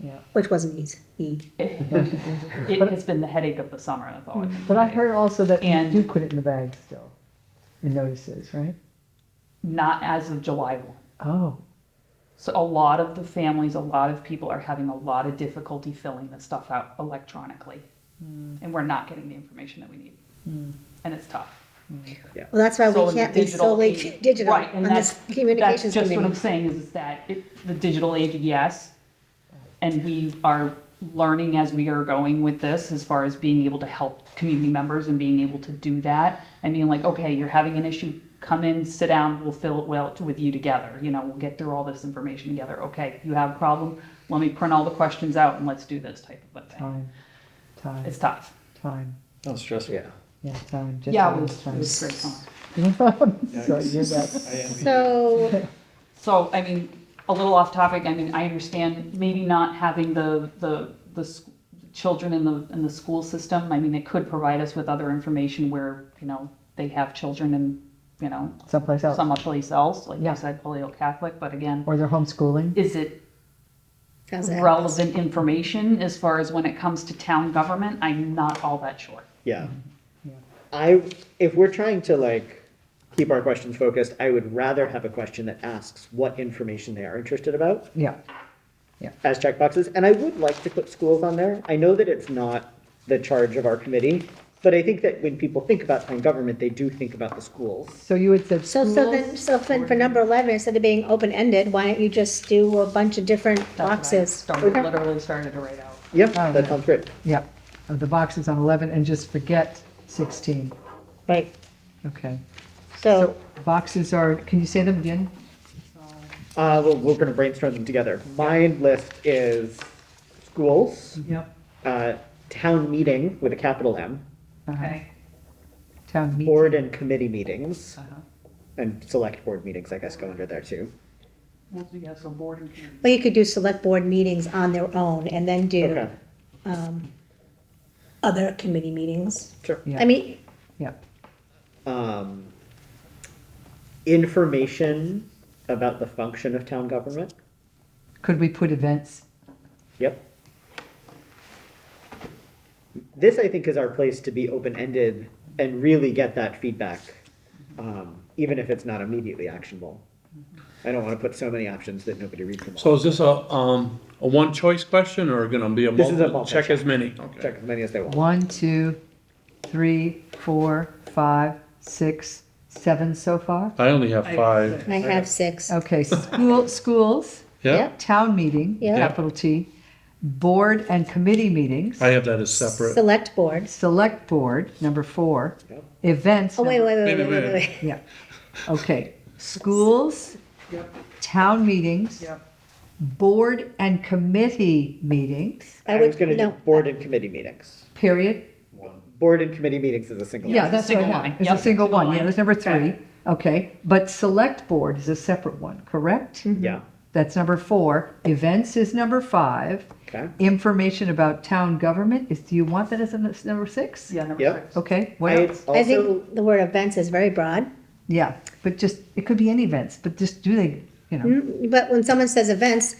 Yeah. Which wasn't easy. It has been the headache of the summer, that's all I can But I say. heard also that you And- do put it in the bag still, in notices, right? Not as of July 1. Oh, So a lot of the families, a lot of people are having a lot of difficulty filling this stuff out electronically. And we're not getting the information that we need. And it's tough. Well, that's why So we in the can't be digital solely age- digital Right, and on this that's communications just what I'm committee. saying is that the digital age, yes. And we are learning as we are going with this, as far as being able to help community members and being able to do that. And being like, okay, you're having an issue, come in, sit down, we'll fill it well with you together. You know, we'll get through all this information together. Okay, you have a problem, let me print all the questions out and let's do this type of a thing. time, It's tough. time. That was stressful. Yeah. Yeah, time. Just Yeah, it always was time. great fun. So you're that. I envy you. So, So, I mean, a little off topic, I mean, I understand maybe not having the children in the school system. I mean, it could provide us with other information where, you know, they have children in, you know, Someplace else. someplace else, like Yeah. you said, polio Catholic, but again, Or they're homeschooling. is it how's that? relevant information as far as when it comes to town government? I'm not all that sure. Yeah. Yeah. If we're trying to like keep our questions focused, I would rather have a question that asks what information they are interested about Yeah, as checkboxes. And I would like to put schools on there. I know that it's not the charge of our committee, but I think that when people think about town government, they do think about the schools. so you had said So schools. then for number 11, instead of being open-ended, why don't you just do a bunch of different That's what I boxes? started, literally started to write out. Yep, Oh, that yeah. sounds great. Yeah, of the boxes on 11 and just forget 16. Right, Okay. so, Boxes are, can you say them again? Well, we're gonna brainstorm them together. My list is schools, Yep. town meeting with a capital M, Okay. Town meeting. board and committee meetings, Uh-huh. and select board meetings, I guess, go under there too. Well, yeah, so board and community. well, you could do select board meetings on their own and then do Okay, other committee meetings. sure. Yeah. I mean, Yeah, Information about the function of town government. could we put events? Yep. This, I think, is our place to be open-ended and really get that feedback, even if it's not immediately actionable. I don't want to put so many options that nobody reads them all. So is this a one-choice question or gonna be a This is a multiple, multi-choice. check as many? Okay. Check as many as they want. 1, 2, 3, 4, 5, 6, 7 so far? I only have 5. I have 6. Okay, schools, Yeah, town meeting, Yeah. capital T, board and committee meetings, I have that as separate. Select boards. select board, number 4, Yep. events. Oh, wait, number- wait, wait, Wait, wait, wait, wait, wait. Yeah, okay, schools, town meetings, board and committee meetings, I was gonna do no. board and committee meetings. period. Board and committee meetings is a single. Yeah, one. that's what I single have. line. It's a Yep, single single one, yeah, line. that's number 3. Okay. Okay, but select board is a separate one, correct? Yeah, That's number 4. Events is number 5. okay. Information about town government is, do you want that as a number 6? Yeah, number Yep. 6. Okay, what I else? I also, think the word events is very broad. Yeah, but just, it could be any events, but just do they, you know, But when someone says events,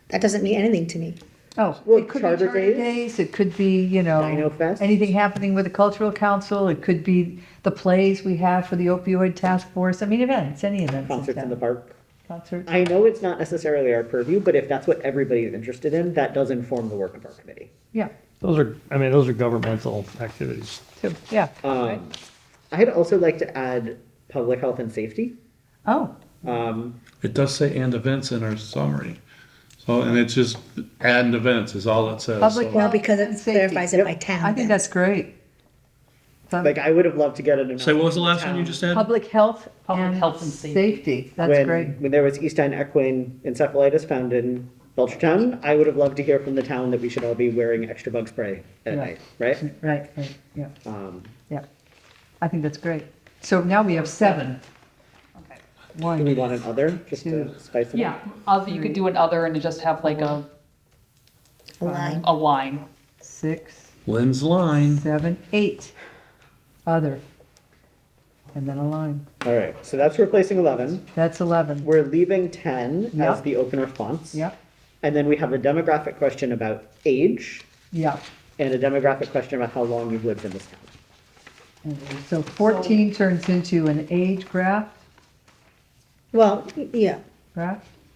that doesn't mean anything to me. oh, Well, it could be Charter Charter Days, Days, it could be, you know, Dino Fest. anything happening with the cultural council, it could be the plays we have for the opioid task force, I mean, events, any events. Concerts in the town. park. Concerts, I know it's not necessarily our purview, but if that's what everybody is interested in, that does inform the work of our committee. yeah, those are governmental activities. Too. Yeah. Right. I'd also like to add public health and safety. Oh, It does say and events in our summary. So, and it's just and events is all it says. Public so- Well, health because and it safety. clarifies it by town. I think then. that's great. Like, I would have loved to get an Say, what was the announcement last one you from just said? Public health Public and health and safety. That's when, great. when there was East End equine encephalitis found in Belchertown. I would have loved to hear from the town that we should all be wearing extra bug spray at Yeah. night, right? Right, yeah, Um, yeah. I think that's great. So now we have 7. Okay. do we 1, want another, just to Two. spice it Yeah, up? you could do an other and just have like A line. a line. 6, Lynn's line. 7, 8. Other. And then a line. All right, so that's replacing 11. That's 11. We're leaving 10 as Yep. the open response. Yep, And then we have a demographic question about age yep. and a demographic question about how long you've lived in this town. And so 14 turns into an age graph, Well, yeah.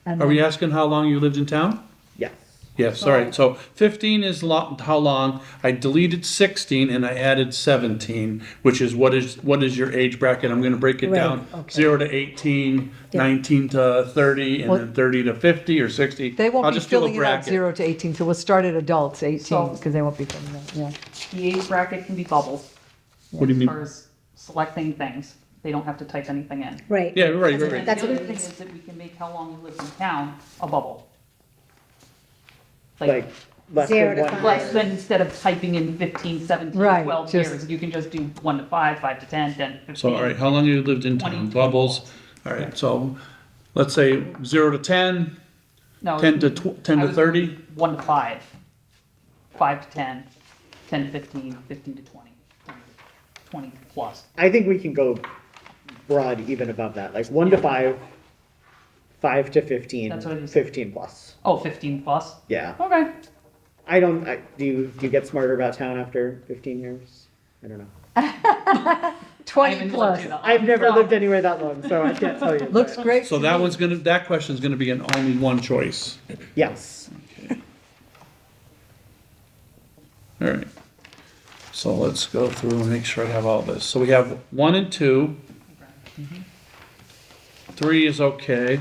and Are we then- asking how long you lived in town? Yes. Yes, all right. So 15 is how long. I deleted 16 and I added 17, which is what is your age bracket? I'm going to break it Right, down. okay. 0 to 18, Yeah. 19 to 30, and Well- then 30 to 50 or 60. They won't I'll be just do a filling it out bracket. 0 to 18, so we'll start at adults, 18, So- because they won't be filling that, yeah. The age bracket can be bubbles What do you as mean? far as selecting things. They don't have to type anything in. Right. Yeah, right, That's- right, right. That's The what other it thing is. is that we can make how long you lived in town a bubble. Like less 0 than to 1 5. Less than instead of typing in 15, 17, Right, 12 just- years, you can just do 1 to 5, 5 to 10, 10 to 15. So, all right, how long you lived in 20. town? Bubbles. All right, so let's say 0 to 10, No, 10 to 10 I to was 30. doing 1 to 5, 5 to 10, 10 to 15, 15 to 20, 20 plus. I think we can go broad even above that, like 1 to 5, 5 to 15, That's what it is. 15 plus. Oh, 15 plus? Yeah. Okay. Do you get smarter about town after 15 years? I don't know. 20 haven't plus. lived in a- I've never Well, lived anywhere that long, so I can't tell you. Looks but great So to that me. that question's gonna be an only one choice. Yes. All right. So let's go through and make sure I have all this. So we have 1 and 2. 3 is okay.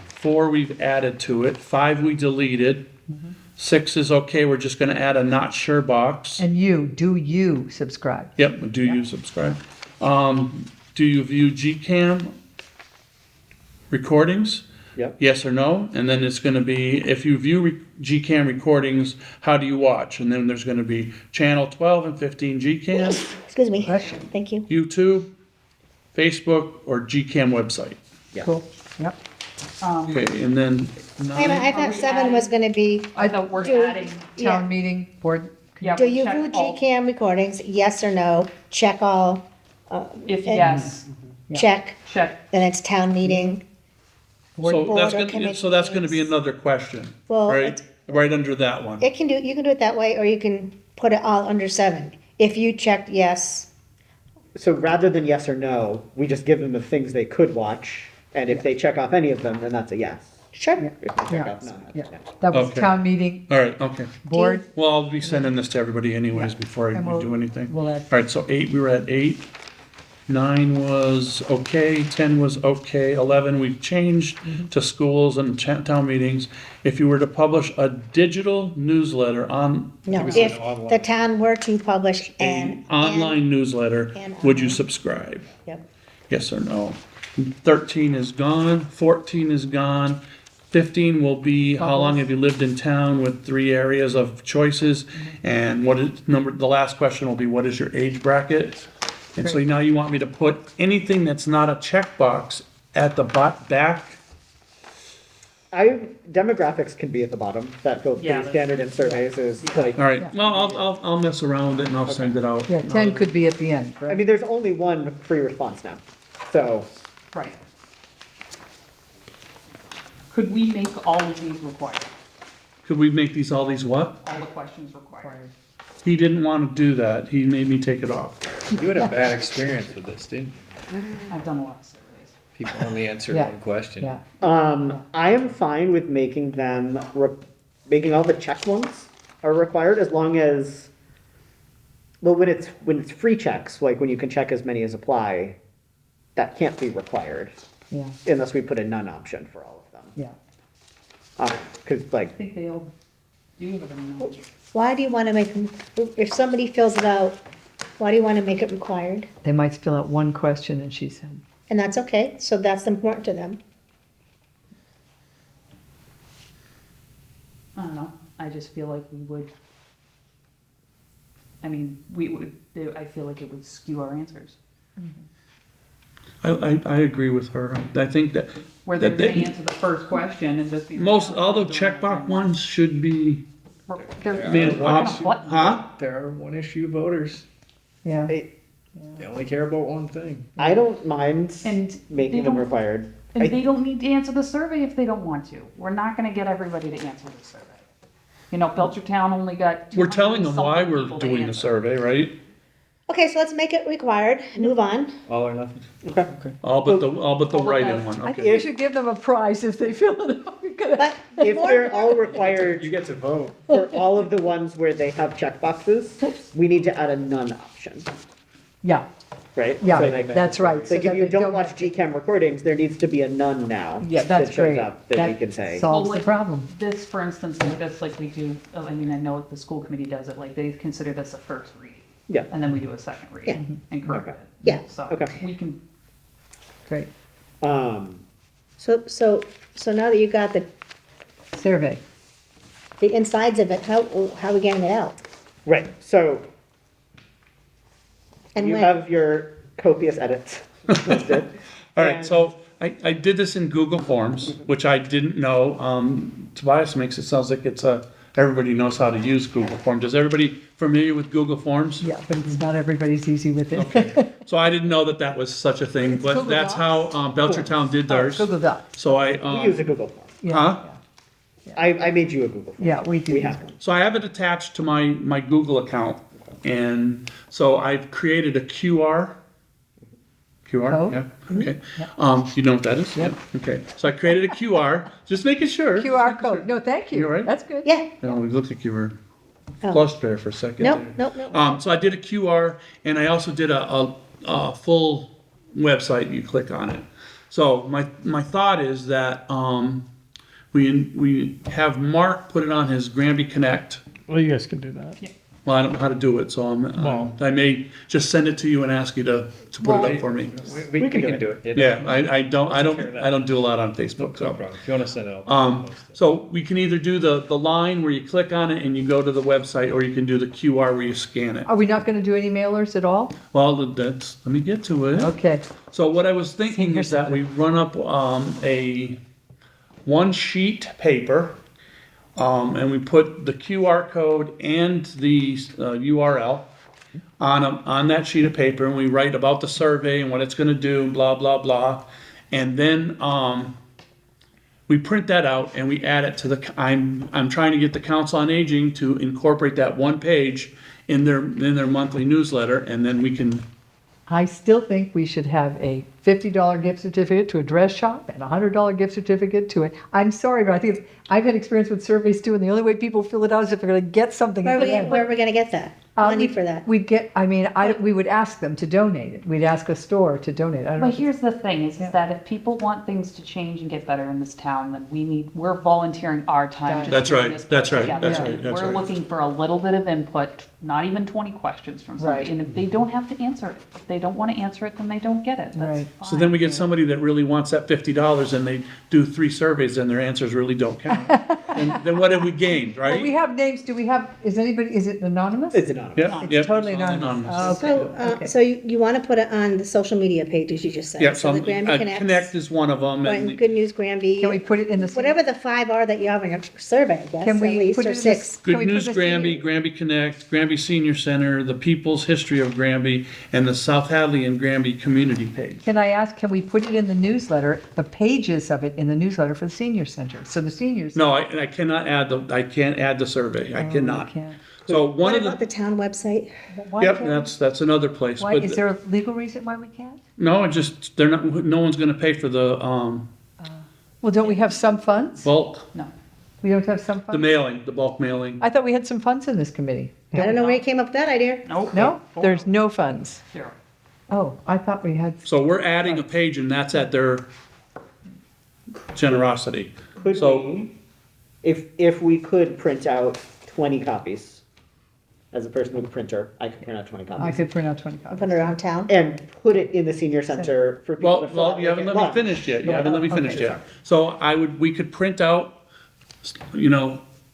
4 we've added to it. 5 we deleted. 6 is okay. We're just gonna add a not sure box. And do you subscribe? Yep, do you subscribe? Do you view GCam recordings? Yep. Yes or no? And then it's gonna be, if you view GCam recordings, how do you watch? And then there's gonna be channel 12 and 15 GCam, Excuse me. Question. Thank you. YouTube, Facebook, or GCam website. Yeah. Cool, yep. Okay, and then Wait a minute, 9, I thought 7 was gonna be, I thought we're Do- adding, yeah. Town meeting, board, yeah. Do you check view all- GCam recordings, yes or no? Check all, If and- yes, check, check. then it's town meeting. so board that's or gonna, committee so that's gonna be meetings. another question, Well, right? it's- Right under that one. You can do it that way, or you can put it all under 7. If you checked yes, So rather than yes or no, we just give them the things they could watch, and if they check off any of them, then that's a yes. sure. If they check Yeah. off none, yeah. that's a no. That was Okay. town meeting, All right, okay. board, Well, I'll be sending this to everybody anyways Yeah. before And we we'll- do anything. we'll add, All right, so 8, we were at 8. 9 was okay, 10 was okay, 11 we've changed to schools and town meetings. If you were to publish a digital newsletter on, No, was an if online. the town were to publish an online newsletter, and would you online. subscribe? Yep. Yes or no? 13 is gone, 14 is gone. 15 will be, how long have you lived in town with 3 areas of choices? And what is, the last question will be, what is your age bracket? And so now you want me to put anything that's not a checkbox at the back? Demographics can be at the bottom. That feels Yeah, pretty standard in surveys is like, All right, well, I'll mess around with it and I'll send it out. yeah, 10 could be at the end, I right? mean, there's only one free response now. So Right. Could we make all of these required? Could we make all these what? All the questions required? He didn't want to do that. He made me take it off. You had a bad experience with this, didn't you? I've done a lot of surveys. People only answered Yeah. one question. Yeah, I am fine with making them, making all the checked ones are required as long as, well, when it's free checks, like when you can check as many as apply, that can't be required Yeah, unless we put a none option for all of them. yeah. Because I like, think they all do have it in there. Why do you want to make them, if somebody fills it out, why do you want to make it required? They might fill out one question and she said, And that's okay, so that's important to them. I don't know, I just feel like we would, I mean, I feel like it would skew our answers. I agree with her. I think that. Where they're that gonna they- answer the first question and just be. Most, all the checkbox ones should be, They're, being they're gonna option, button. huh? There are one issue voters. yeah. They only care about one thing. I don't mind And making they them don't- required. And I- they don't need to answer the survey if they don't want to. We're not gonna get everybody to answer the survey. You know, Belchertown only got. We're telling them why 200 we're people to doing the answer. survey, right? Okay, so let's make it required, move on. All or nothing. All but the All but write-in the- one, I think okay. we should give them a prize if they fill it out. We could- But If before, they're all required You get to vote. for all of the ones where they have checkboxes, we need to add a none option, Yeah, right? yeah, So like, that's right. so like if that you they don't watch GCAM recordings, there needs to be a none now. Yeah, that's that shows great. up that we can say. Solves Well, the like, problem. This, for instance, like that's like we do, I mean, I know the school committee does it, like they consider this a first reading. Yeah. And then we do a second reading and correct Okay. it. Yeah. So Okay. we can, Great. so now that you got Survey. the insides of it, how are we getting it out? Right, so And you when? have your copious edits listed. All right, And- so I did this in Google Forms, which I didn't know. Tobias makes it sounds like it's everybody knows how to use Google Forms. Is everybody familiar with Google Forms? Yeah, but it's not everybody's easy with it. Okay. So I didn't know that was such a thing, but Google that's how Belchertown did theirs. Google Docs. So I, We use a Google form. Yeah, Huh? I made you a Google form. Yeah, we do. We have one. So I have it attached to my Google account. And so I've created a QR. QR, Code? yeah, okay. You know what that is? Yep. Okay, so I created a QR, just making sure. QR code. No, thank you. You all right? That's good. Yeah, No, it looked like you were Oh. flushed there for a second. nope, there. nope, nope. So I did a QR and I also did a full website, you click on it. So my thought is that, we have Mark put it on his Granby Connect. Well, you guys can do that. Well, I don't know how to do it, so Well- I may just send it to you and ask you to put it up for me. We can do it. Yeah, I don't care of that. I don't do a lot on No Facebook, so. problem. If you want to send it out. So we can either do the line where you click on it and you go to the website, or you can do the QR where you scan it. Are we not gonna do any mailers at all? Well, let me get to it. Okay. So what I was thinking is that we run up a one sheet paper, and we put the QR code and the URL on that sheet of paper, and we write about the survey and what it's going to do, blah blah blah, and then we print that out and we add it to the. I'm trying to get the Council on Aging to incorporate that one page in their monthly newsletter, and then we can. I still think we should have a $50 gift certificate to a dress shop and a $100 gift certificate to it. I'm sorry, but I think I've had experience with surveys too, and the only way people fill it out is if they're gonna get something Where at are the end. we gonna get that? Money for that? We'd get, I mean, we would ask them to donate it. We'd ask a store to donate. I don't know. but here's the thing is Yeah. that if people want things to change and get better in this town, then we're volunteering our time. to That's put right, this that's right, together. that's right, that's We're right. looking for a little bit of input, not even 20 questions from somebody. Right. And if they don't have to answer it, if they don't want to answer it, then they don't get it. That's Right. So then we fine. get somebody that really wants that $50 and they do 3 surveys and their answers really don't count. And then what have we gained, Well, we right? have names. Do we have, is it anonymous? It's anonymous. Yeah, It's yeah, totally all anonymous. Oh, okay. So, Okay. so you wanna put it on the social media pages you just said? Yeah, so the Granby Connect is one of them. and And Good News Granby. Can we put it in the? Whatever the 5 are that you have in your survey, I guess, Can at we least, put or it in the- 6. Can we Good put News this Granby, in- Granby Connect, Granby Senior Center, the People's History of Granby, and the South Hadley and Granby Community page. Can I ask, can we put it in the newsletter, the pages of it in the newsletter for the senior center? So the seniors. No, I cannot I can't add the survey. I cannot. can't. So one What of about the the, town website? Why yep, can't- that's another place. Why, But is there a legal reason why we can't? No, it just, they're not, no one's gonna pay for the, Well, don't we have some funds? bulk. No. We don't have some The funds? mailing, the bulk mailing. I thought we had some funds in this committee. I don't know where you came up with that idea. Nope. No, there's no funds. Zero. Oh, I thought we had, So we're adding a page and that's at their generosity. Could So- we, if we could print out 20 copies, as a person with a printer, I could print out 20 I copies. could print out 20 I'm copies. putting it around town. And put it in the senior center for people to fill Well, out you haven't like let at me lunch. finish yet. You haven't let me Okay. finish yet. So we could print out,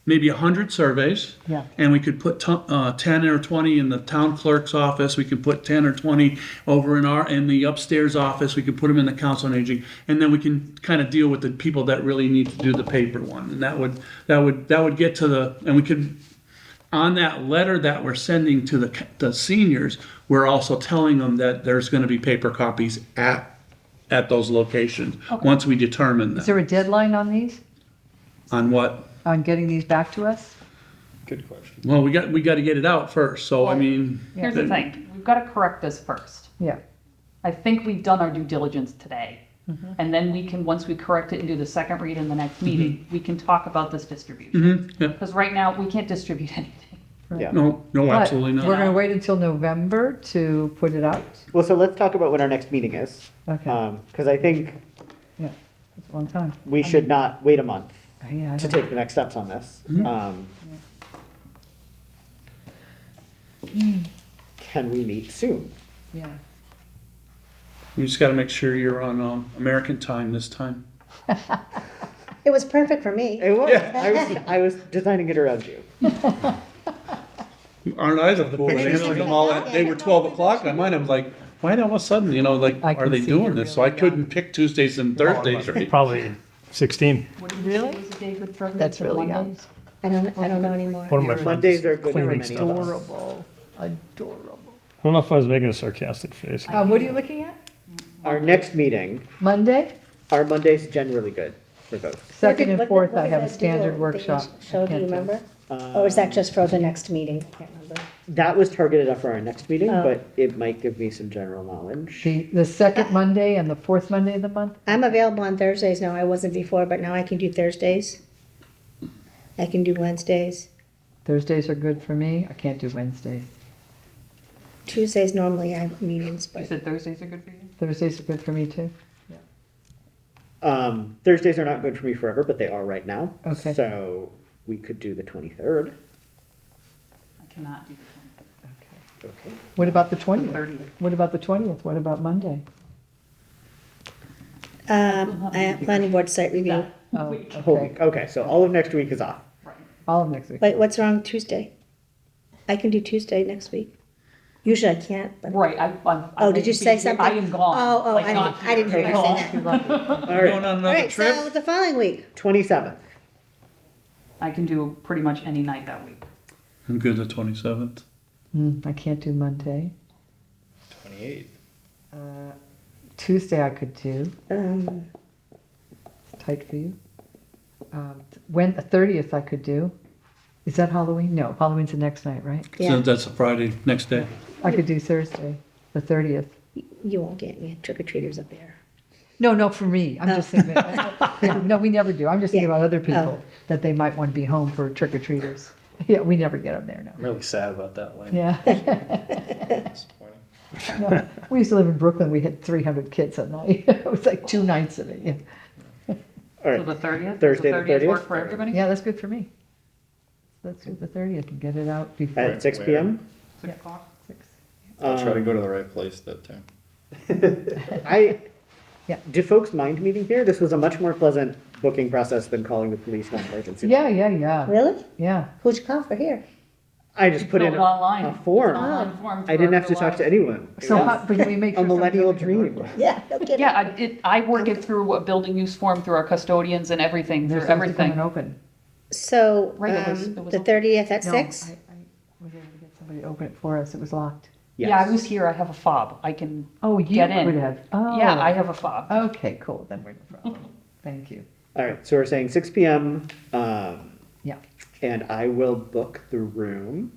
maybe 100 surveys. Yeah. And we could put 10 or 20 in the town clerk's office. We could put 10 or 20 over in the upstairs office. We could put them in the council on aging. And then we can kind of deal with the people that really need to do the paper one. And that would get to and we could, on that letter that we're sending to the seniors, we're also telling them that there's going to be paper copies at those locations, once we determine Is them. there a deadline on these, On what? on getting these back to us? Good question. Well, we got to get it out first, so I mean. Here's the thing, we've got to correct this first. Yeah. I think we've done our due diligence today. Mm-hmm. And then we can, once we correct it and do the second read in the next meeting, we can talk about this distribution. Yeah, Because right now, we can't distribute anything. Yeah. no, But absolutely We're not. gonna wait until November to put it out? Well, so let's talk about when our next meeting is. Okay, Because I think yeah, it's a long time. we should not wait a month Yeah, I to don't- take the next steps on this. Can we meet soon? yeah. You just got to make sure you're on American time this time. It was perfect for me. It was. I was designing it around you. Aren't I the fool? They were 12 o'clock on mine. I was like, why all of a sudden, I are can they see doing you're this? So I really couldn't pick Tuesdays and Thursdays, right? Probably 16. What did you Really? say was a day good for everyone? That's So really young. Mondays? I don't know anymore. One of my friends Mondays are good for cleaning many stuff. of us. Adorable, adorable. I don't know if I was making a sarcastic face. What are you looking at? Our next meeting, Monday? our Monday's generally good for both. Second and What did- fourth, what I did have a that deal standard that you workshop. showed, do you Can't do. remember? Or is that just for the next meeting? I can't remember. That was targeted up for our next meeting, Oh. but it might give me some general knowledge. The second Monday and the fourth Monday of the month? I'm available on Thursdays now. I wasn't before, but now I can do Thursdays. I can do Wednesdays. Thursdays are good for me. I can't do Wednesdays. Tuesdays normally I have meetings, You but said Thursdays are good for you? Thursdays are good for me too. Thursdays are not good for me forever, but they are right now. Okay. So we could do the 23rd. I cannot do the Okay. What about the 20th. 20th? What about the 20th? What about Monday? I have planning board site review. Oh, Whole okay. week. Okay, so all of next week is off. All of next week. Wait, what's wrong with Tuesday? I can do Tuesday next week. Usually I can't, but. Right, I'm. Oh, did you say something? I am gone. Oh, like, I not didn't hear you here. say that. All Going right, on All another right, trip? so the following week. 27th. I can do pretty much any night that week. I'm good the 27th. I can't do Monday. 28. Tuesday I could do. Tight for you. When, the 30th I could do. Is that Halloween? No, Halloween's the next night, right? So Yeah, that's a Friday, next day. I could do Thursday, the 30th. you won't get me trick-or-treaters up there. No, for me. I'm just thinking, yeah, no, we never do. I'm just thinking Yeah. about other people Oh. that they might want to be home for trick-or-treaters. Yeah, we never get them there, I'm no. really sad about that, Lane. Yeah. Disappointing. No, we used to live in Brooklyn. We had 300 kids a night. It was like 2 nights of it. Yeah, All So right, the 30th? Thursday the 30th 30th? work for everybody? yeah, that's good for me. Let's do the 30th and get it out before at 6 Where? p.m. 6 o'clock? 6. I'll try to go to the right place that time. Yeah. Do folks mind meeting here? This was a much more pleasant booking process than calling the police non-emergency. Yeah. Really? Yeah. Who'd you call for here? I just put in Filled it online. a form. Online form I didn't have to for talk to everyone. anyone. It So was how, but we make a sure millennial somebody can dream. work. Yeah, no kidding. Yeah, I work it through a building use form, through our custodians and everything, They're through supposed to come and everything. open. So, Right, it was the 30th at No, 6? I was able to get somebody to open it for us. It was locked. Yes. Yeah, I was here, I have a fob, I can, Oh, you Get in. would have. Oh. yeah, I have a fob. Okay, cool. Then we're no problem. Thank you. All right, so we're saying 6 p.m. Yeah. And I will book the room.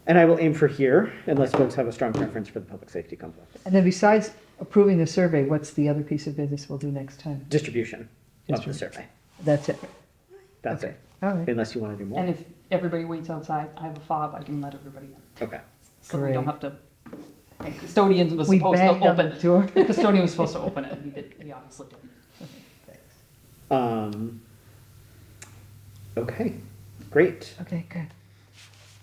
And I will aim for here, unless folks have a strong preference for the public safety complex. And then besides approving the survey, what's the other piece of business we'll do next time? Distribution of the Distribution. survey. That's it. That's it, All right, unless you want to do more. And if everybody waits outside, I have a fob, I can let everybody in. Okay. So we don't Great. have to, and custodians was we supposed to banged on open the it. door. The custodian was supposed to open it, we obviously didn't. Okay, great. Okay, good.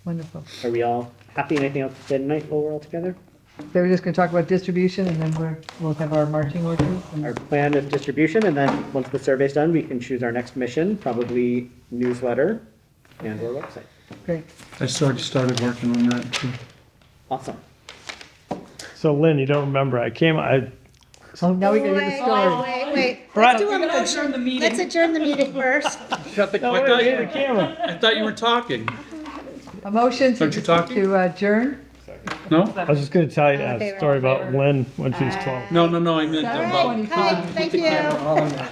Wonderful. Are we all happy? Anything else to say tonight while we're all together? So we're just gonna talk about distribution and then we'll have our marching orders. and- Our plan is distribution, and then once the survey's done, we can choose our next mission, probably newsletter and our website. Great. I started working on that too. Awesome. So Lynn, you don't remember, Oh, now we can hear the Wait, story. wait. Right. Let's do a We're gonna motion. adjourn the meeting. Let's adjourn the meeting first. Shut the, No, wait, wait, the camera. I thought you were talking. A motion Aren't you talking? to adjourn? No? I was just gonna tell you Okay, a story all in about Lynn when she was 12. No, I meant All about. right, cut. Thank you.